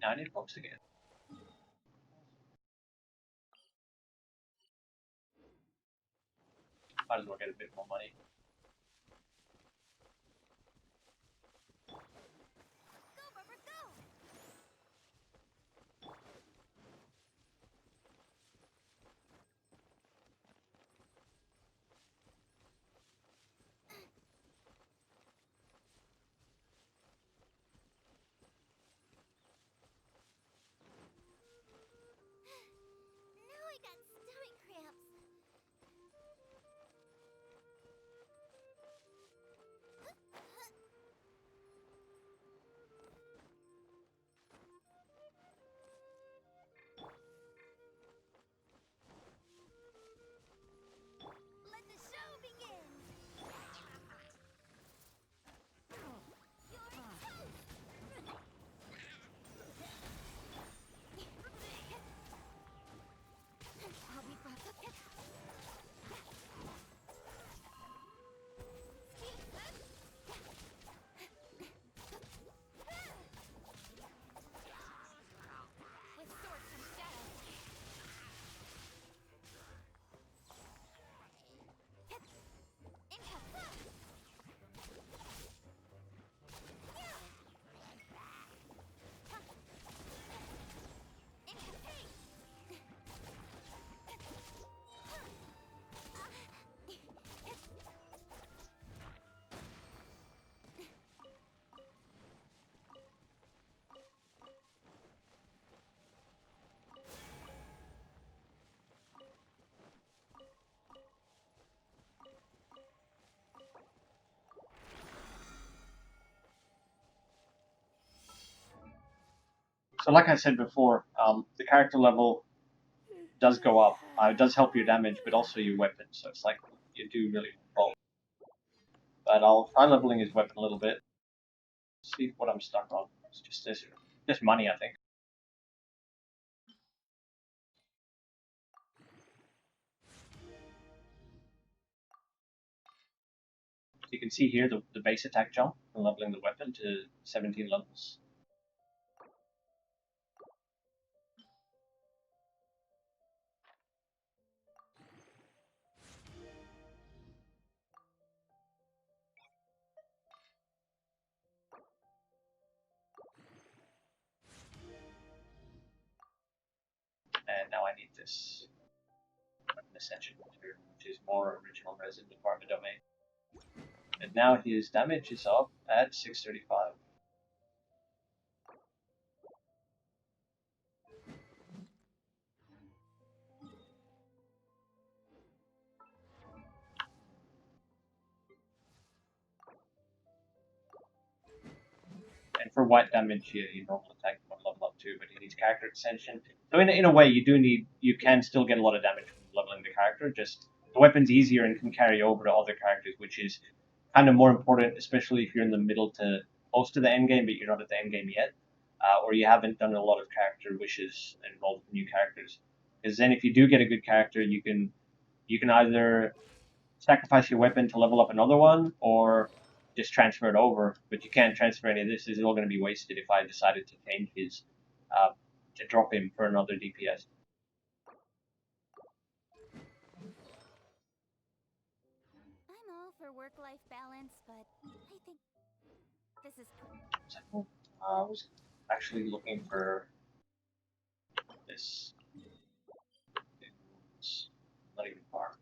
Now I need books again. Might as well get a bit more money. Go, Barbara, go. Now I got stomach cramps. Let the show begin. You're toast. I'll be back. With swords from shadows. Incoming. Incoming. So like I said before, the character level does go up. It does help your damage, but also your weapon. So it's like you do really both. But I'll try leveling his weapon a little bit. See what I'm stuck on. It's just money, I think. So you can see here the base attack jump and leveling the weapon to 17 levels. now I need this Ascension material, which is more original resin to farm a domain. And now his damage is up at 635. And for white damage, he normal attack will level up too, but he needs character extension. So in a way, you can still get a lot of damage from leveling the character. Just the weapon's easier and can carry over to other characters, which is kind of more important, especially if you're in the middle to close to the end game, but you're not at the end game yet, or you haven't done a lot of character wishes and rolled new characters. Because then, if you do get a good character, you can either sacrifice your weapon to level up another one, or just transfer it over. But you can't transfer any of this. This is all going to be wasted if I decided to change his, to drop him for another DPS. I'm all for work-life balance, but I think this is... I was actually looking for this. It's not even far.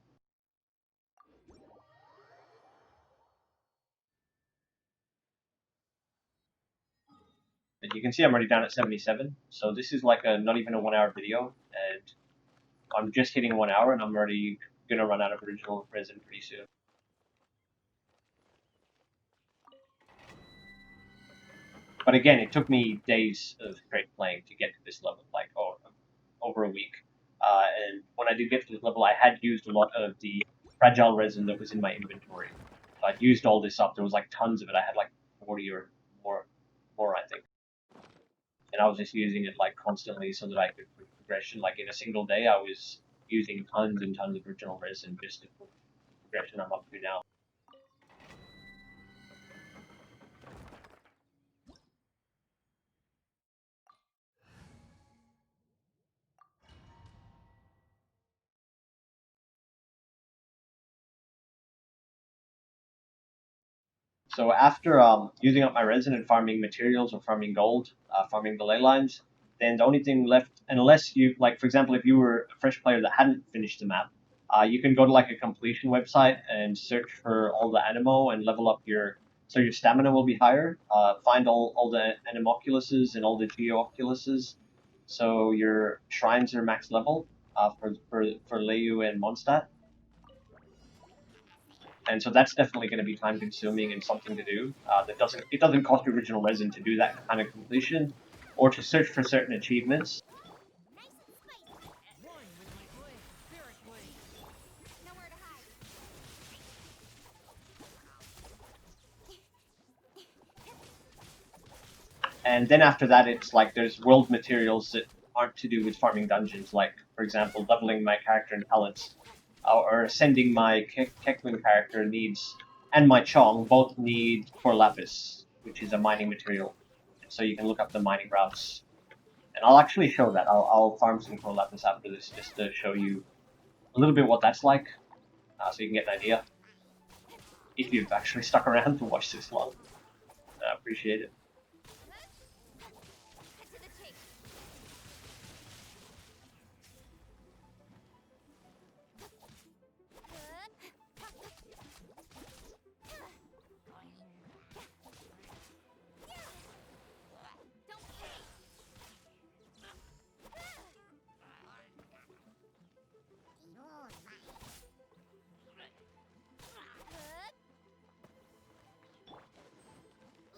But you can see I'm already down at 77, so this is like not even a 1 hour video, and I'm just hitting 1 hour and I'm already going to run out of original resin pretty soon. But again, it took me days of straight playing to get to this level, like over a week. And when I did get to this level, I had used a lot of the fragile resin that was in my inventory. So I'd used all this up. There was like tons of it. I had like 40 or more I think. And I was just using it like constantly so that I could put progression. Like in a single day, I was using tons and tons of original resin just to put the progression I'm up to now. So after using up my resin and farming materials or farming gold, farming the ley lines, then the only thing left, unless you, like for example, if you were a fresh player that hadn't finished the map, you can go to like a completion website and search for all the animo and level up so your stamina will be higher. Find all the animoculuses and all the geooculuses, so your shrines are max level for Leyu and Mondstadt. And so that's definitely going to be time consuming and something to do. It doesn't cost original resin to do that kind of completion, or to search for certain achievements. Nice and spicy. One with my blade. Spirit blade. Nowhere to hide. And then after that, it's like there's world materials that aren't to do with farming dungeons, like for example, leveling my character in pellets, or sending my Keckwin character and my Chong both need core lapis, which is a mining material. So you can look up the mining routes. And I'll actually show that. I'll farm some core lapis after this just to show you a little bit what that's like, so you can get an idea. If you've actually stuck around to watch this long, I appreciate it. Cut to the chase. Don't hit.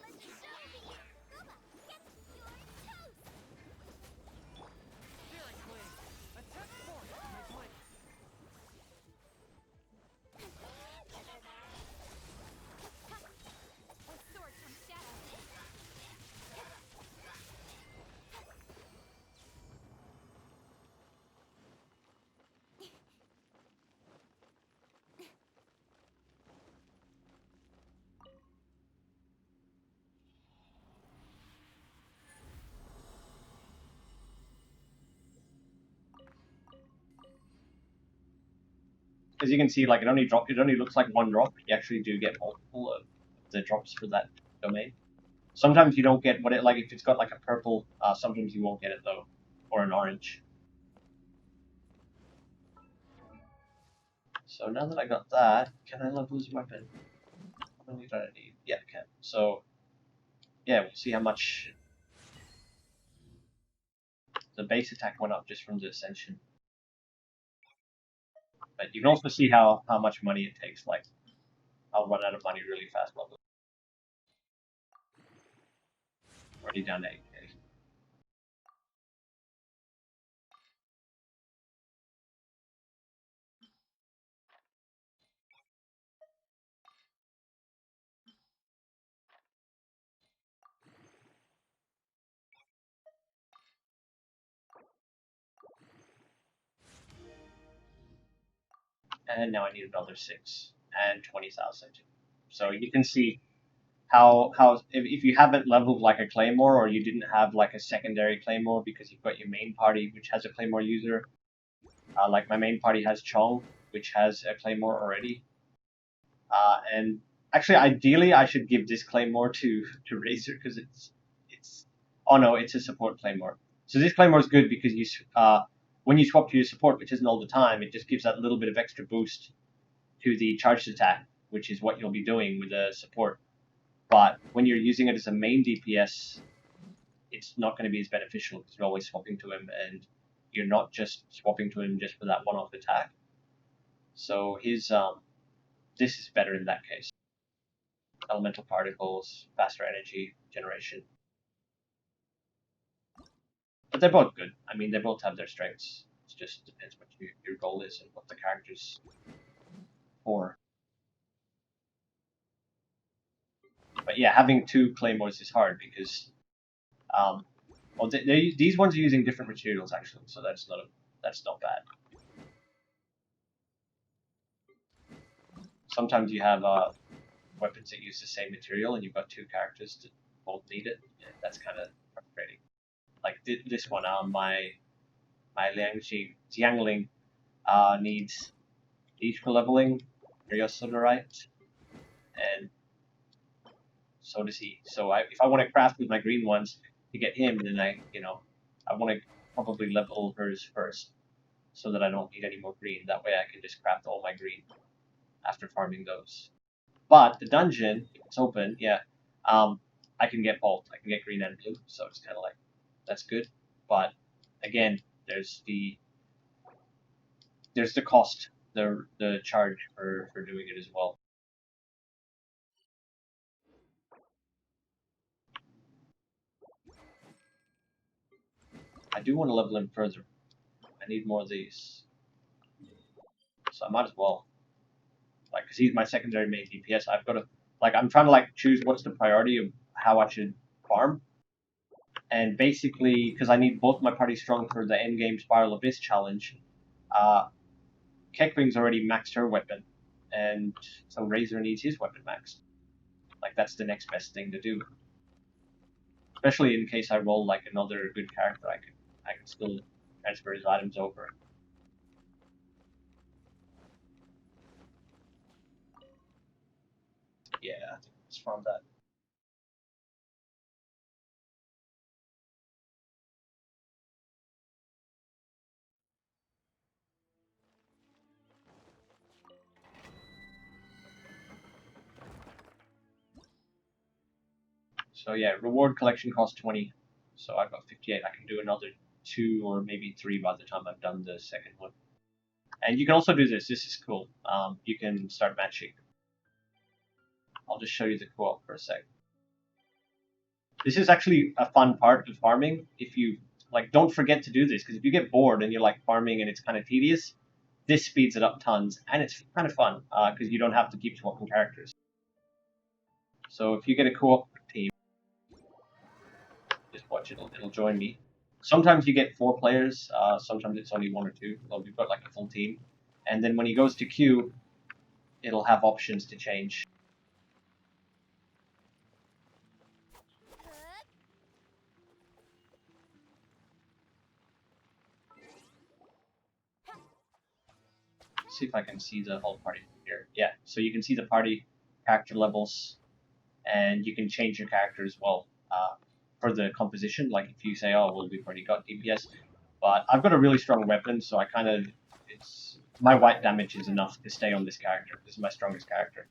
Let's show you. Goba, get your toast. Spirit blade. Attack force with my blade. With sword from shadow. As you can see, like it only looks like one drop. You actually do get multiple of the drops for that domain. Sometimes you don't get if it's got like a purple, sometimes you won't get it though, or an orange. So now that I got that, can I level his weapon? How many do I need? Yeah, I can. So, yeah, we'll see how much the base attack went up just from the ascension. But you can also see how much money it takes. Like, I'll run out of money really fast. Already down to 8k. And now I need another 6 and 20,000. So you can see how if you haven't leveled like a claymore, or you didn't have like a secondary claymore because you've got your main party which has a claymore user, like my main party has Chong, which has a claymore already, and actually ideally I should give this claymore to Razor because it's oh no, it's a support claymore. So this claymore is good because you when you swap to your support, which isn't all the time, it just gives that little bit of extra boost to the charged attack, which is what you'll be doing with the support. But when you're using it as a main DPS, it's not going to be as beneficial because you're always swapping to him, and you're not just swapping to him just for that one-off attack. So his this is better in that case. Elemental particles, faster energy generation. But they're both good. I mean, they both have their strengths. It just depends what your goal is and what the character's for. But yeah, having two claymores is hard because well, these ones are using different materials actually, so that's not bad. Sometimes you have weapons that use the same material, and you've got two characters that both need it. Yeah, that's kind of frustrating. Like this one, my Jiangling needs these for leveling, Ryosodorite, and so does he. So if I want to craft with my green ones to get him, then I want to probably level hers first, so that I don't need any more green. That way I can just craft all my green after farming those. But the dungeon, if it's open, yeah, I can get both. I can get green and blue, so it's kind of like, that's good. But again, there's the cost, the charge for doing it as well. I do want to level him further. I need more of these, so I might as well. Like, because he's my secondary main DPS, I've got to, like, I'm trying to like choose what's the priority of how I should farm. And basically, because I need both my party strong for the endgame Spiral Abyss challenge, Keckwing's already maxed her weapon, and so Razor needs his weapon maxed. Like, that's the next best thing to do. Especially in case I roll like another good character, I can still transfer his items over. Yeah, let's farm that. So yeah, reward collection costs 20. So I've got 58. I can do another 2 or maybe 3 by the time I've done the second one. And you can also do this. This is cool. You can start matching. I'll just show you the co-op for a sec. This is actually a fun part of farming. If you like, don't forget to do this, because if you get bored and you're like farming and it's kind of tedious, this speeds it up tons, and it's kind of fun because you don't have to keep swapping characters. So if you get a co-op team, just watch it. It'll join me. Sometimes you get 4 players. Sometimes it's only 1 or 2. So we've got like a full team, and then when he goes to queue, it'll have options to change. See if I can see the whole party here. Yeah, so you can see the party character levels, and you can change your character as well for the composition. Like if you say, oh, well, we've already got DPS, but I've got a really strong weapon, so I kind of, my white damage is enough to stay on this character. This is my strongest character.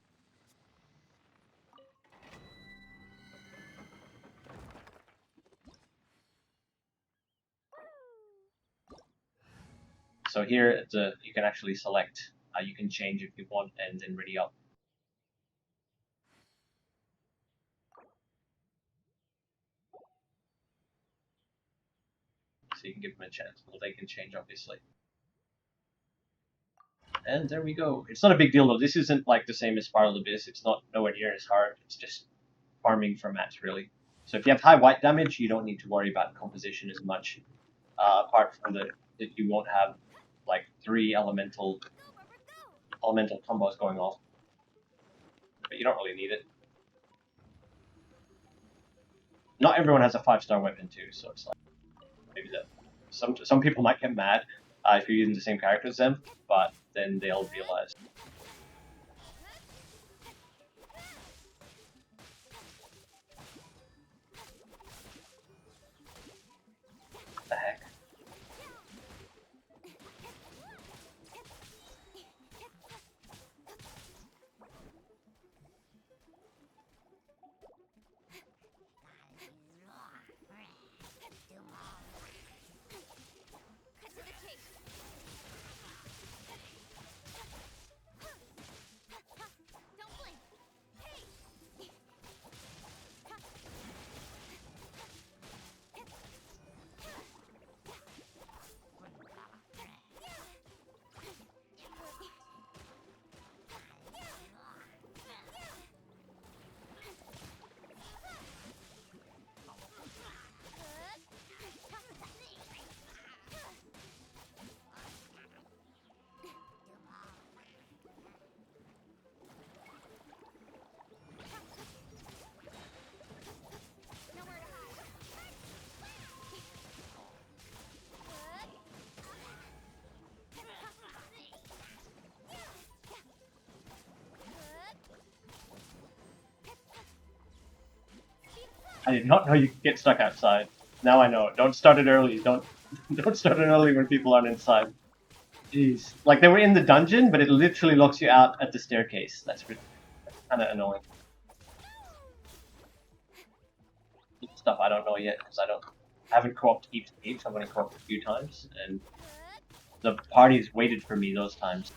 So here, you can actually select. You can change if you want, and then ready up. So you can give them a chance. Well, they can change, obviously. And there we go. It's not a big deal, though. This isn't like the same as Spiral Abyss. It's not nowhere near as hard. It's just farming for mats, really. So if you have high white damage, you don't need to worry about composition as much. Apart from that you won't have like 3 elemental combos going off. But you don't really need it. Not everyone has a 5-star weapon too, so it's like maybe that some people might get mad if you're using the same character as them, but then they'll realize. What the heck? I did not know you could get stuck outside. Now I know. Don't start it early. Don't start it early when people aren't inside. Jeez. Like they were in the dungeon, but it literally locks you out at the staircase. That's kind of annoying. Stuff I don't know yet because I haven't co-opted each page. I'm going to co-op a few times, and the party's waited for me those times.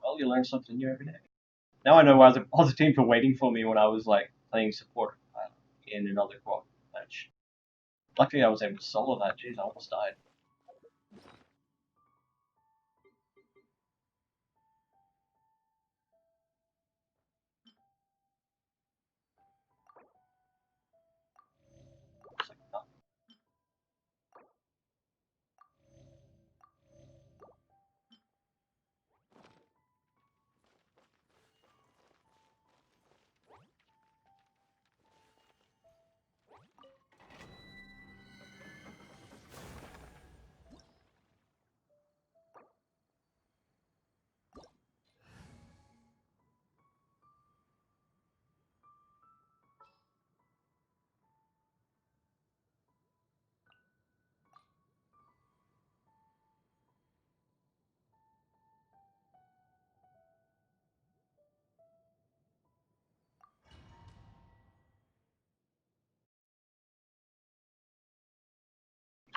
Well, you learn something new every day. Now I know why all the teams were waiting for me when I was like playing support in another co-op match. Luckily, I was able to solo that. Jeez, I almost died.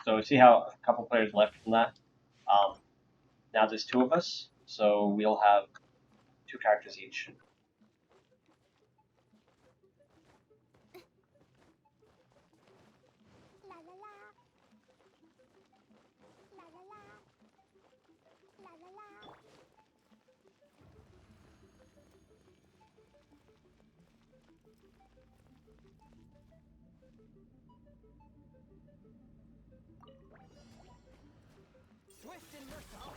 So see how a couple players left from that? Now there's 2 of us, so we'll have 2 characters each. La la la. La la la. La la la. Swift and merciful.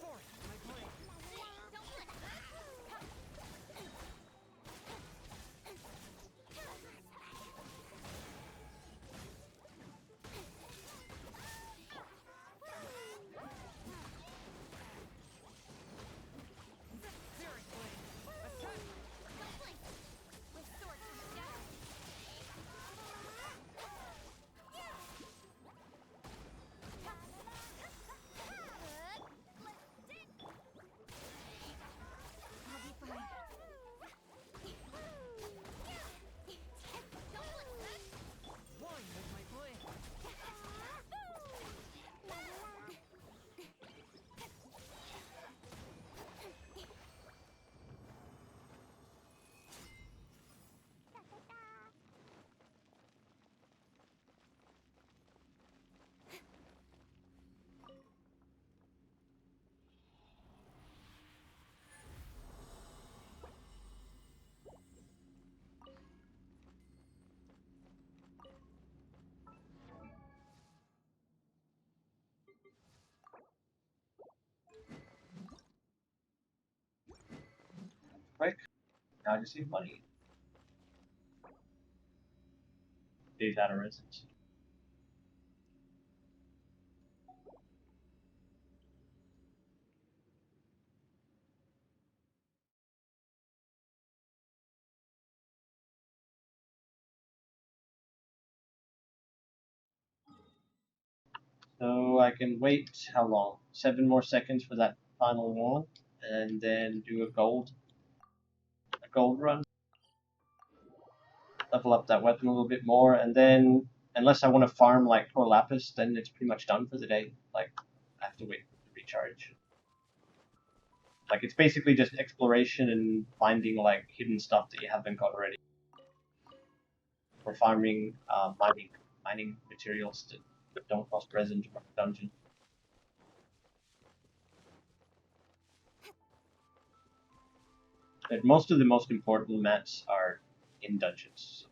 Force my blade. Etheric blade. Attack. With sword from the shadows. I'll be fine. One with my blade. Quick. Now you see money. Days out of residence. So I can wait how long? 7 more seconds for that final one, and then do a gold run. Level up that weapon a little bit more, and then unless I want to farm like Tor Lapis, then it's pretty much done for the day. Like I have to wait to recharge. Like it's basically just exploration and finding like hidden stuff that you haven't got already. Or farming mining materials that don't cost present from the dungeon. But most of the most important mats are in dungeons.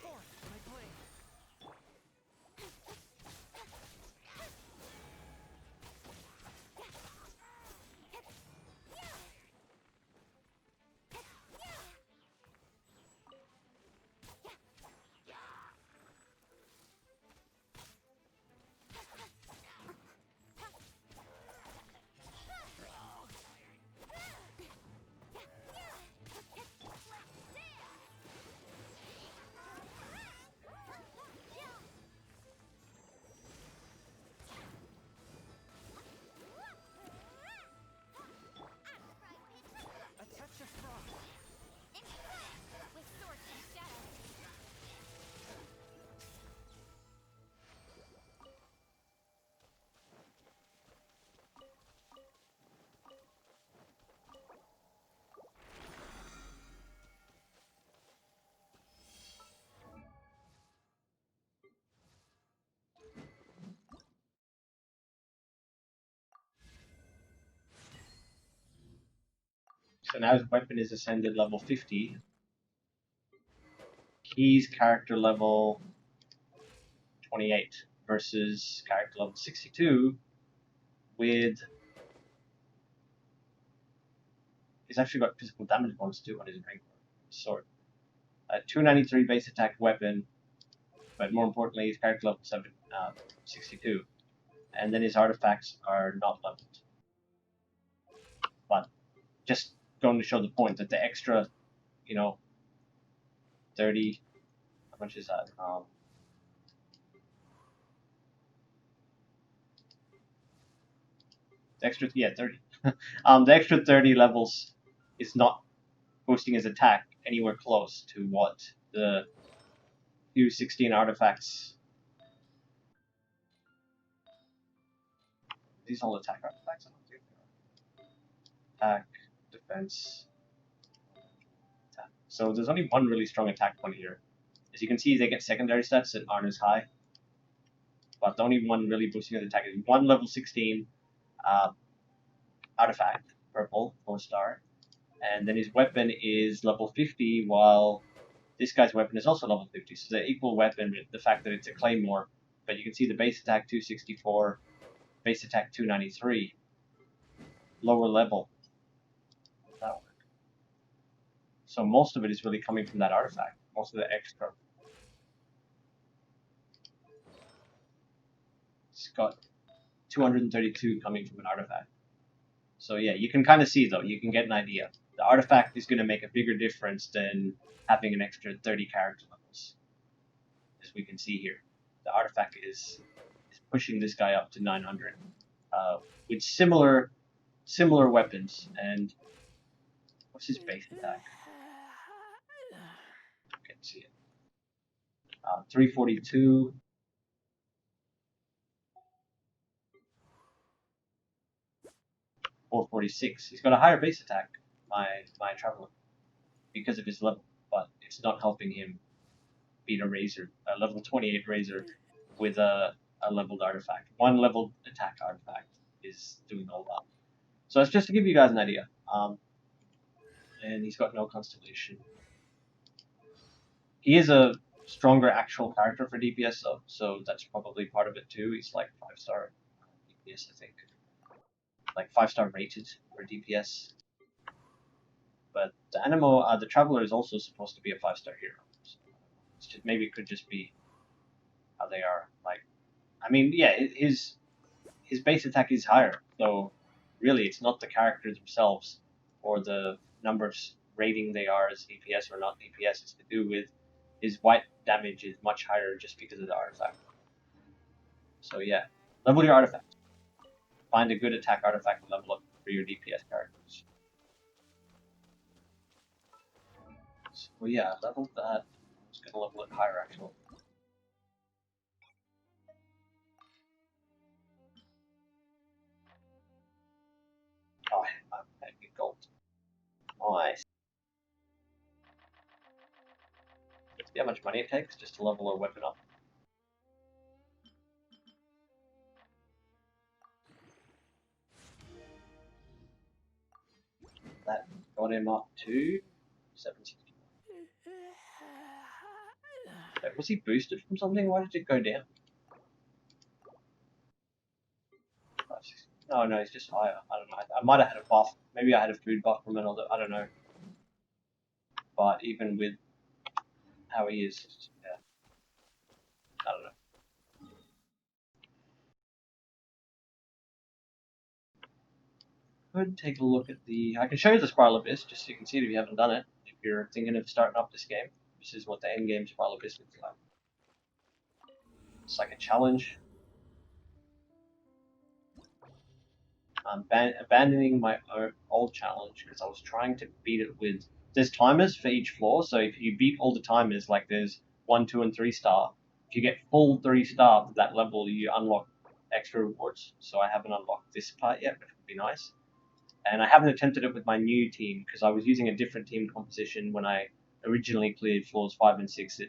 Force my blade. A touch of frost. With sword from the shadows. So now his weapon is ascended level 50. He's character level 28 versus character level 62 with... He's actually got physical damage bonus too on his rank sword. 293 base attack weapon, but more importantly, his character level 62. And then his artifacts are not leveled. But just going to show the point that the extra, 30, how much is that? The extra, 30. The extra 30 levels is not boosting his attack anywhere close to what the few 16 artifacts. These all attack artifacts, I don't think they are. Attack, defense, attack. So there's only one really strong attack point here. As you can see, they get secondary stats that aren't as high. But the only one really boosting his attack is one level 16 artifact, purple, 4-star. And then his weapon is level 50, while this guy's weapon is also level 50. So they're equal weapon with the fact that it's a claymore. But you can see the base attack 264, base attack 293. Lower level. That'll work. So most of it is really coming from that artifact. Most of the extra. It's got 232 coming from an artifact. So yeah, you can kind of see though, you can get an idea. The artifact is going to make a bigger difference than having an extra 30 character levels. As we can see here. The artifact is pushing this guy up to 900. With similar weapons. And what's his base attack? I can't see it. 342. .446. He's got a higher base attack, my Traveler, because of his level, but it's not helping him beat a Razor, a level 28 Razor with a leveled artifact. One leveled attack artifact is doing all that. So it's just to give you guys an idea. And he's got no Constellation. He is a stronger actual character for DPS though, so that's probably part of it too. He's like 5-star DPS, I think. Like 5-star rated for DPS. But the the Traveler is also supposed to be a 5-star hero. So it's just, maybe it could just be how they are. Like, I mean, yeah, his base attack is higher, so really it's not the characters themselves or the number of rating they are as DPS or not DPS. It's to do with his white damage is much higher just because of the artifact. So yeah, level your artifact. Find a good attack artifact and level up for your DPS characters. So yeah, leveled that. I'm just gonna level it higher actually. Oh, I get gold. Nice. See how much money it takes just to level a weapon up. That got him up to 760. Wait, was he boosted from something? Why did it go down? Oh no, he's just higher. I don't know. I might have had a buff. Maybe I had a food buff from another. I don't know. But even with how he is, yeah. I don't know. Could take a look at the. I can show you the Spiral Abyss just so you can see it if you haven't done it. If you're thinking of starting up this game, this is what the endgame Spiral Abyss looks like. It's like a challenge. I'm abandoning my old challenge because I was trying to beat it with. There's timers for each floor, so if you beat all the timers, like there's 1, 2, and 3-star, if you get full 3-star for that level, you unlock extra rewards. So I haven't unlocked this part yet, but it would be nice. And I haven't attempted it with my new team because I was using a different team composition when I originally cleared floors 5 and 6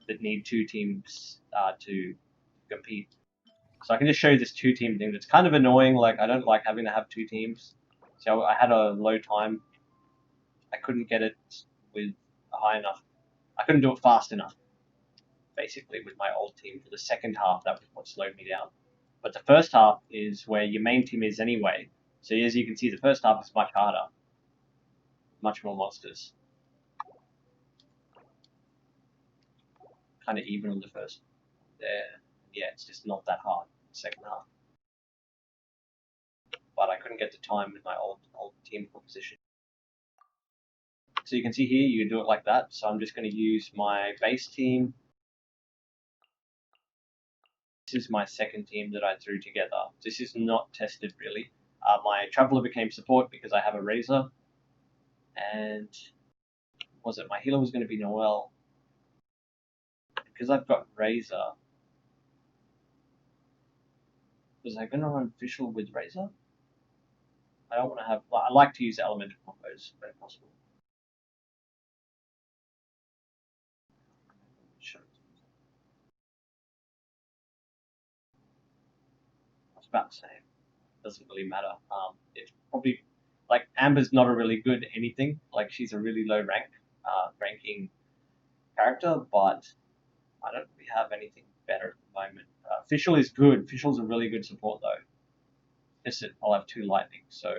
that need 2 teams to compete. So I can just show you this 2-team thing that's kind of annoying. Like, I don't like having to have 2 teams. So I had a low time. I couldn't get it with a high enough. I couldn't do it fast enough. basically with my old team for the second half. That was what slowed me down. But the first half is where your main team is anyway. So as you can see, the first half is much harder, much more monsters. Kind of even on the first there. Yeah, it's just not that hard in the second half. But I couldn't get the time with my old team composition. So you can see here, you can do it like that. So I'm just going to use my base team. This is my second team that I threw together. This is not tested really. My Traveler became support because I have a Razor. And was it my healer was going to be Noel? Because I've got Razor. Was I going to run Fischl with Razor? I don't want to have. I like to use elemental combos when possible. I was about to say, doesn't really matter. It's probably like Amber's not a really good anything. Like she's a really low ranking character, but I don't really have anything better at the moment. Fischl is good. Fischl's a really good support though. That's it. I'll have 2 lightning. So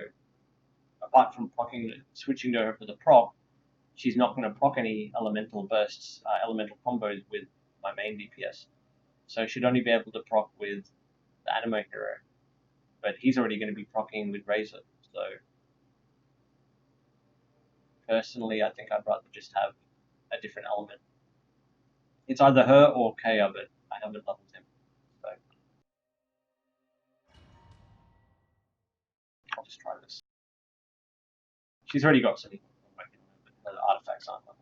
apart from switching to her for the proc, she's not going to proc any elemental bursts, elemental combos with my main DPS. So I should only be able to proc with the Animo hero. But he's already going to be proccing with Razor. So personally, I think I'd rather just have a different element. It's either her or Kaya, but I haven't leveled him. So I'll just try this. She's already got some artifacts aren't leveled.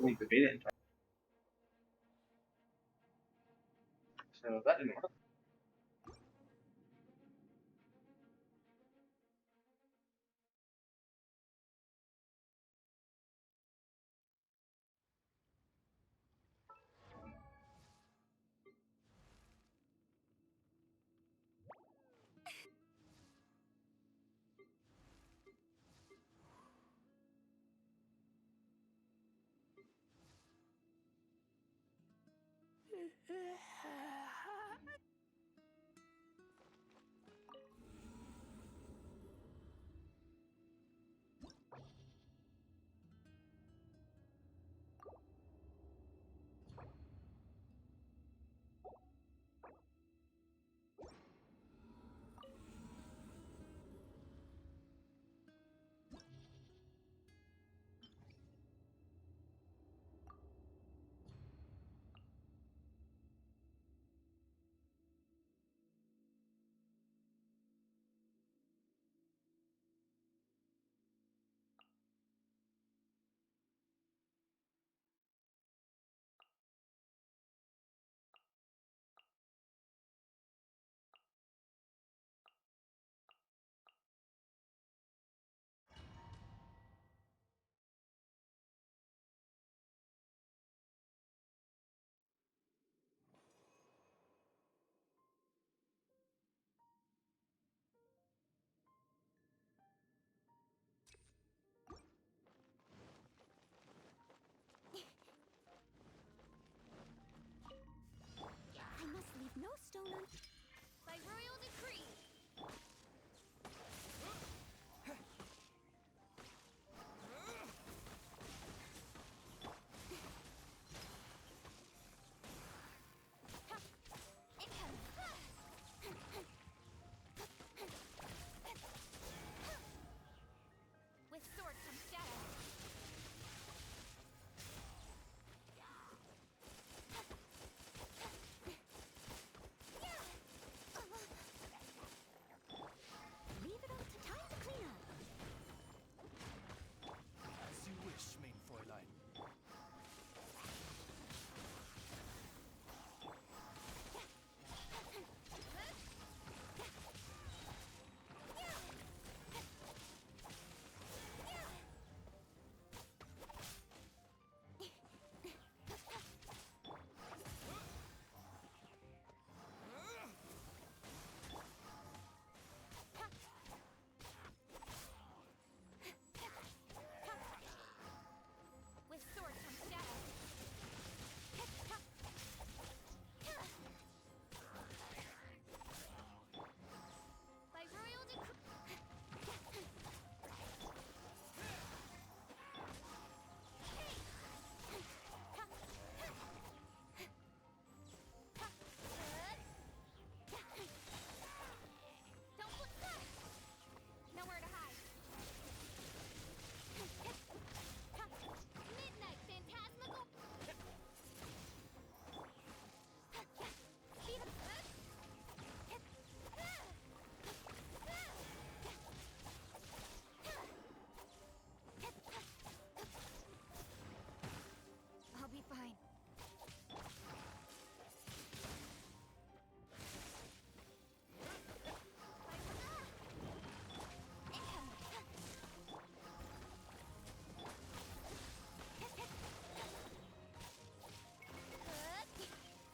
need the beta interface. So that didn't work. I must leave no stone by royal decree. With sword comes shadow. Leave it up to time to clean up. As you wish, main Fräulein. With sword comes shadow. By royal decree. Don't look back. Nowhere to hide. Midnight phantasmical. Speed up. I'll be fine.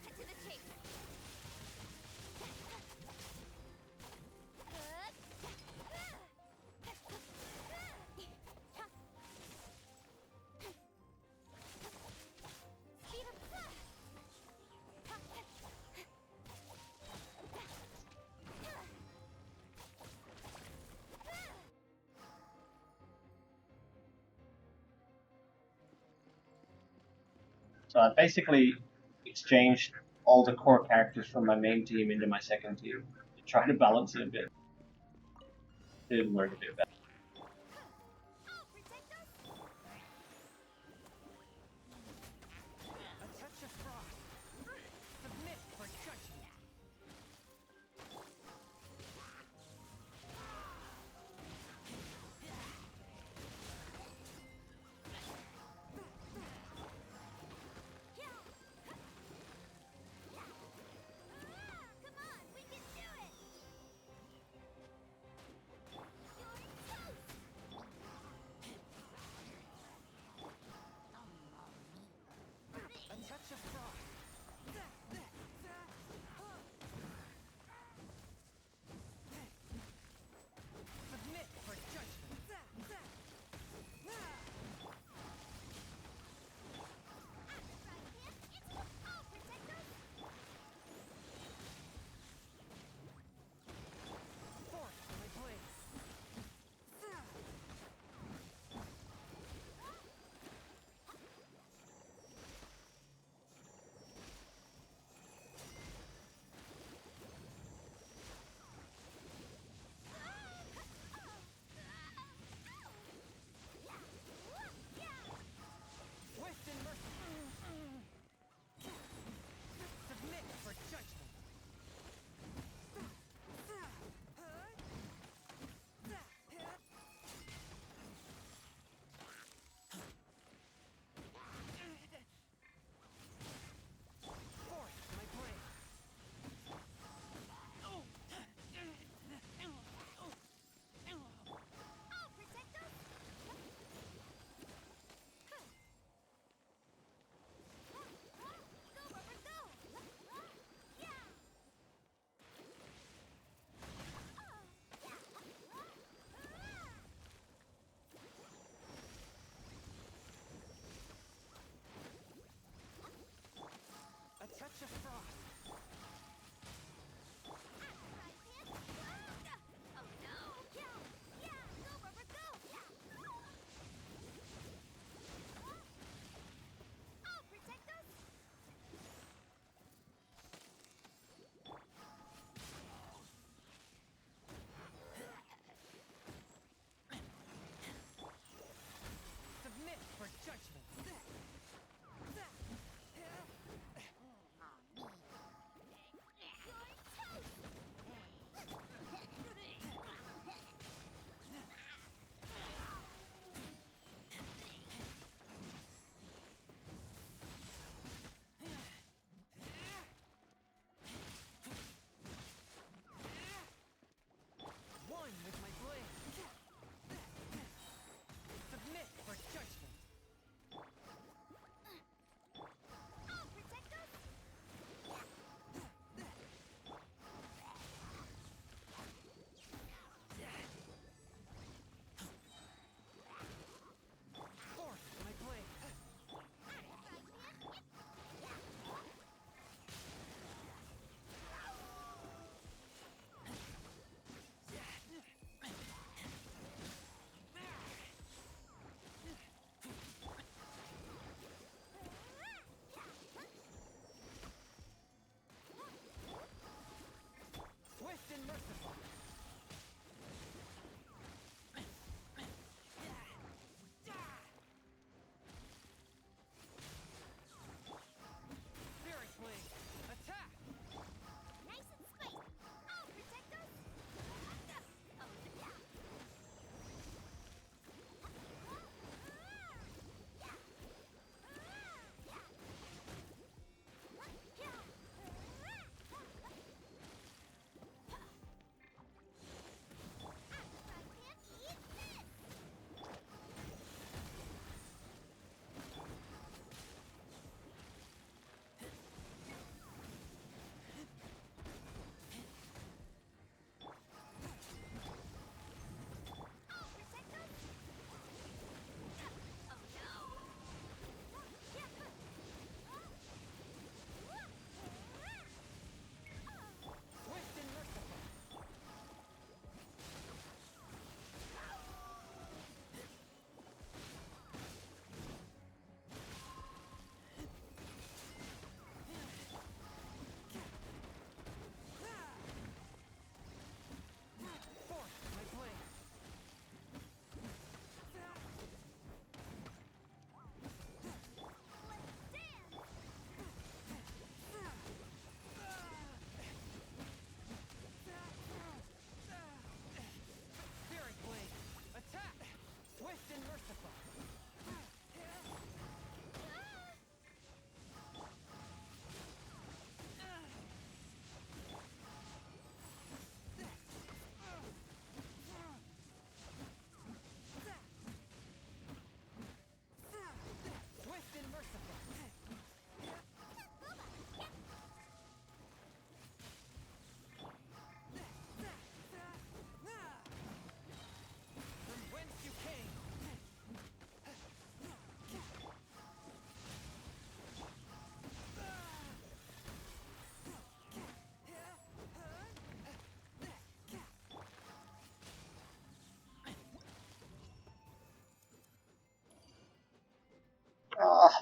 Cut to the chase. Speed up. So I basically exchanged all the core characters from my main team into my second team to try to balance it a bit. It didn't work a bit better. I'll protect us. A touch of frost. Submit for judgment. At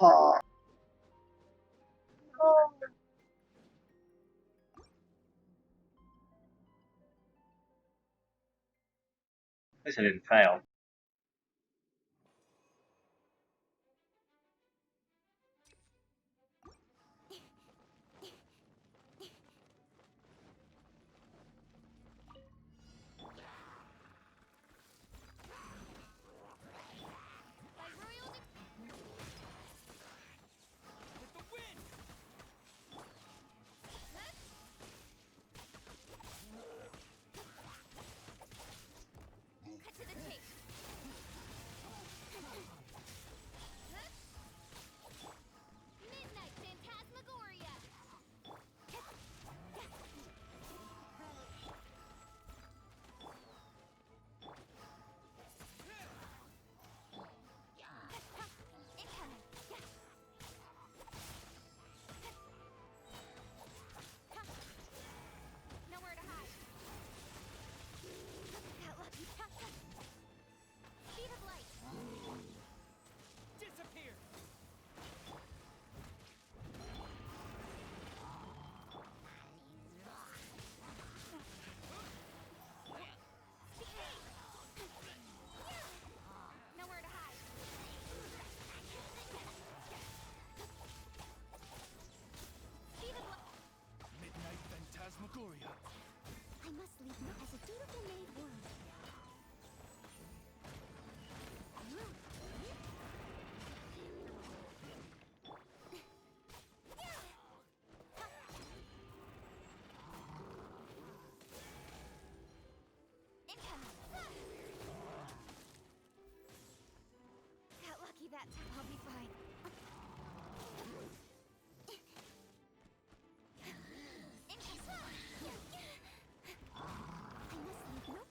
least I didn't fail. By royal with the wind. Cut to the chase. Midnight Phantasmagoria. Incoming. Nowhere to hide. Got lucky. Speed of light. Disappear! Nowhere to hide. Speed of light. Midnight Phantasmagoria. I must leave you as a dutiful maid word. Incoming. Got lucky that time. I'll be fine. I must leave no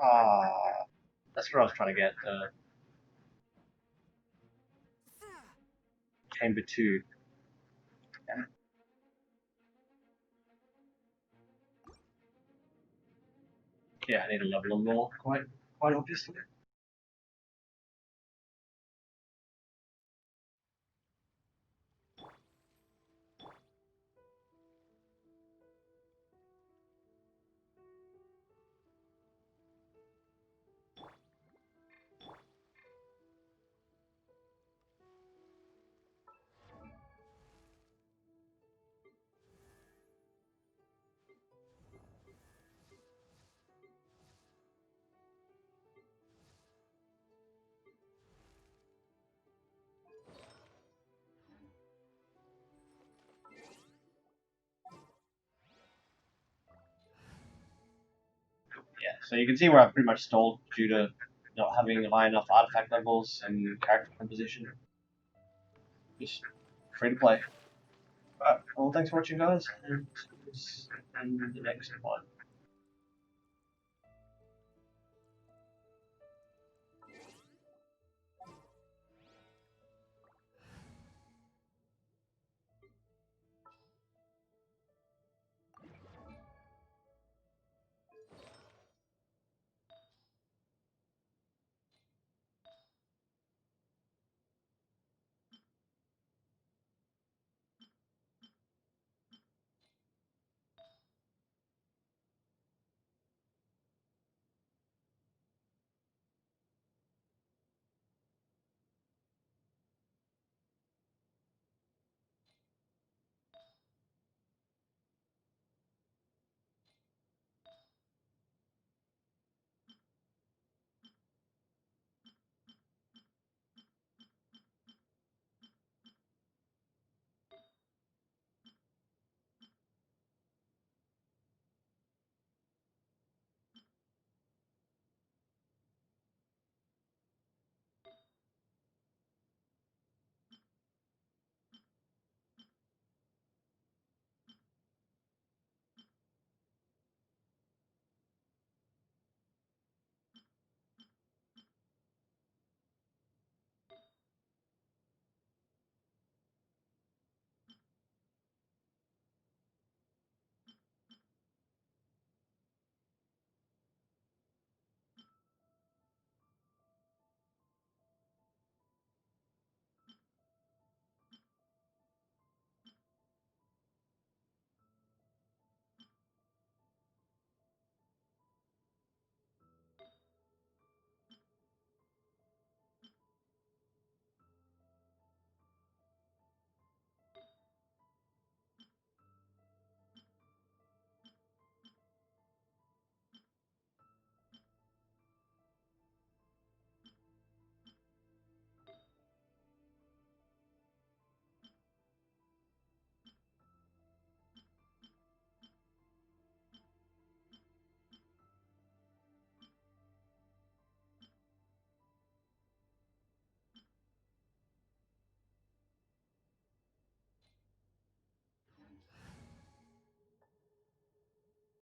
Ah, that's what I was trying to get. Chamber 2. Damn it. Yeah, I need to level them more, quite obviously. Yeah, so you can see where I've pretty much stalled due to not having high enough artifact levels and character composition. Just free to play. Alright, well, thanks for watching, guys, and see you in the next one.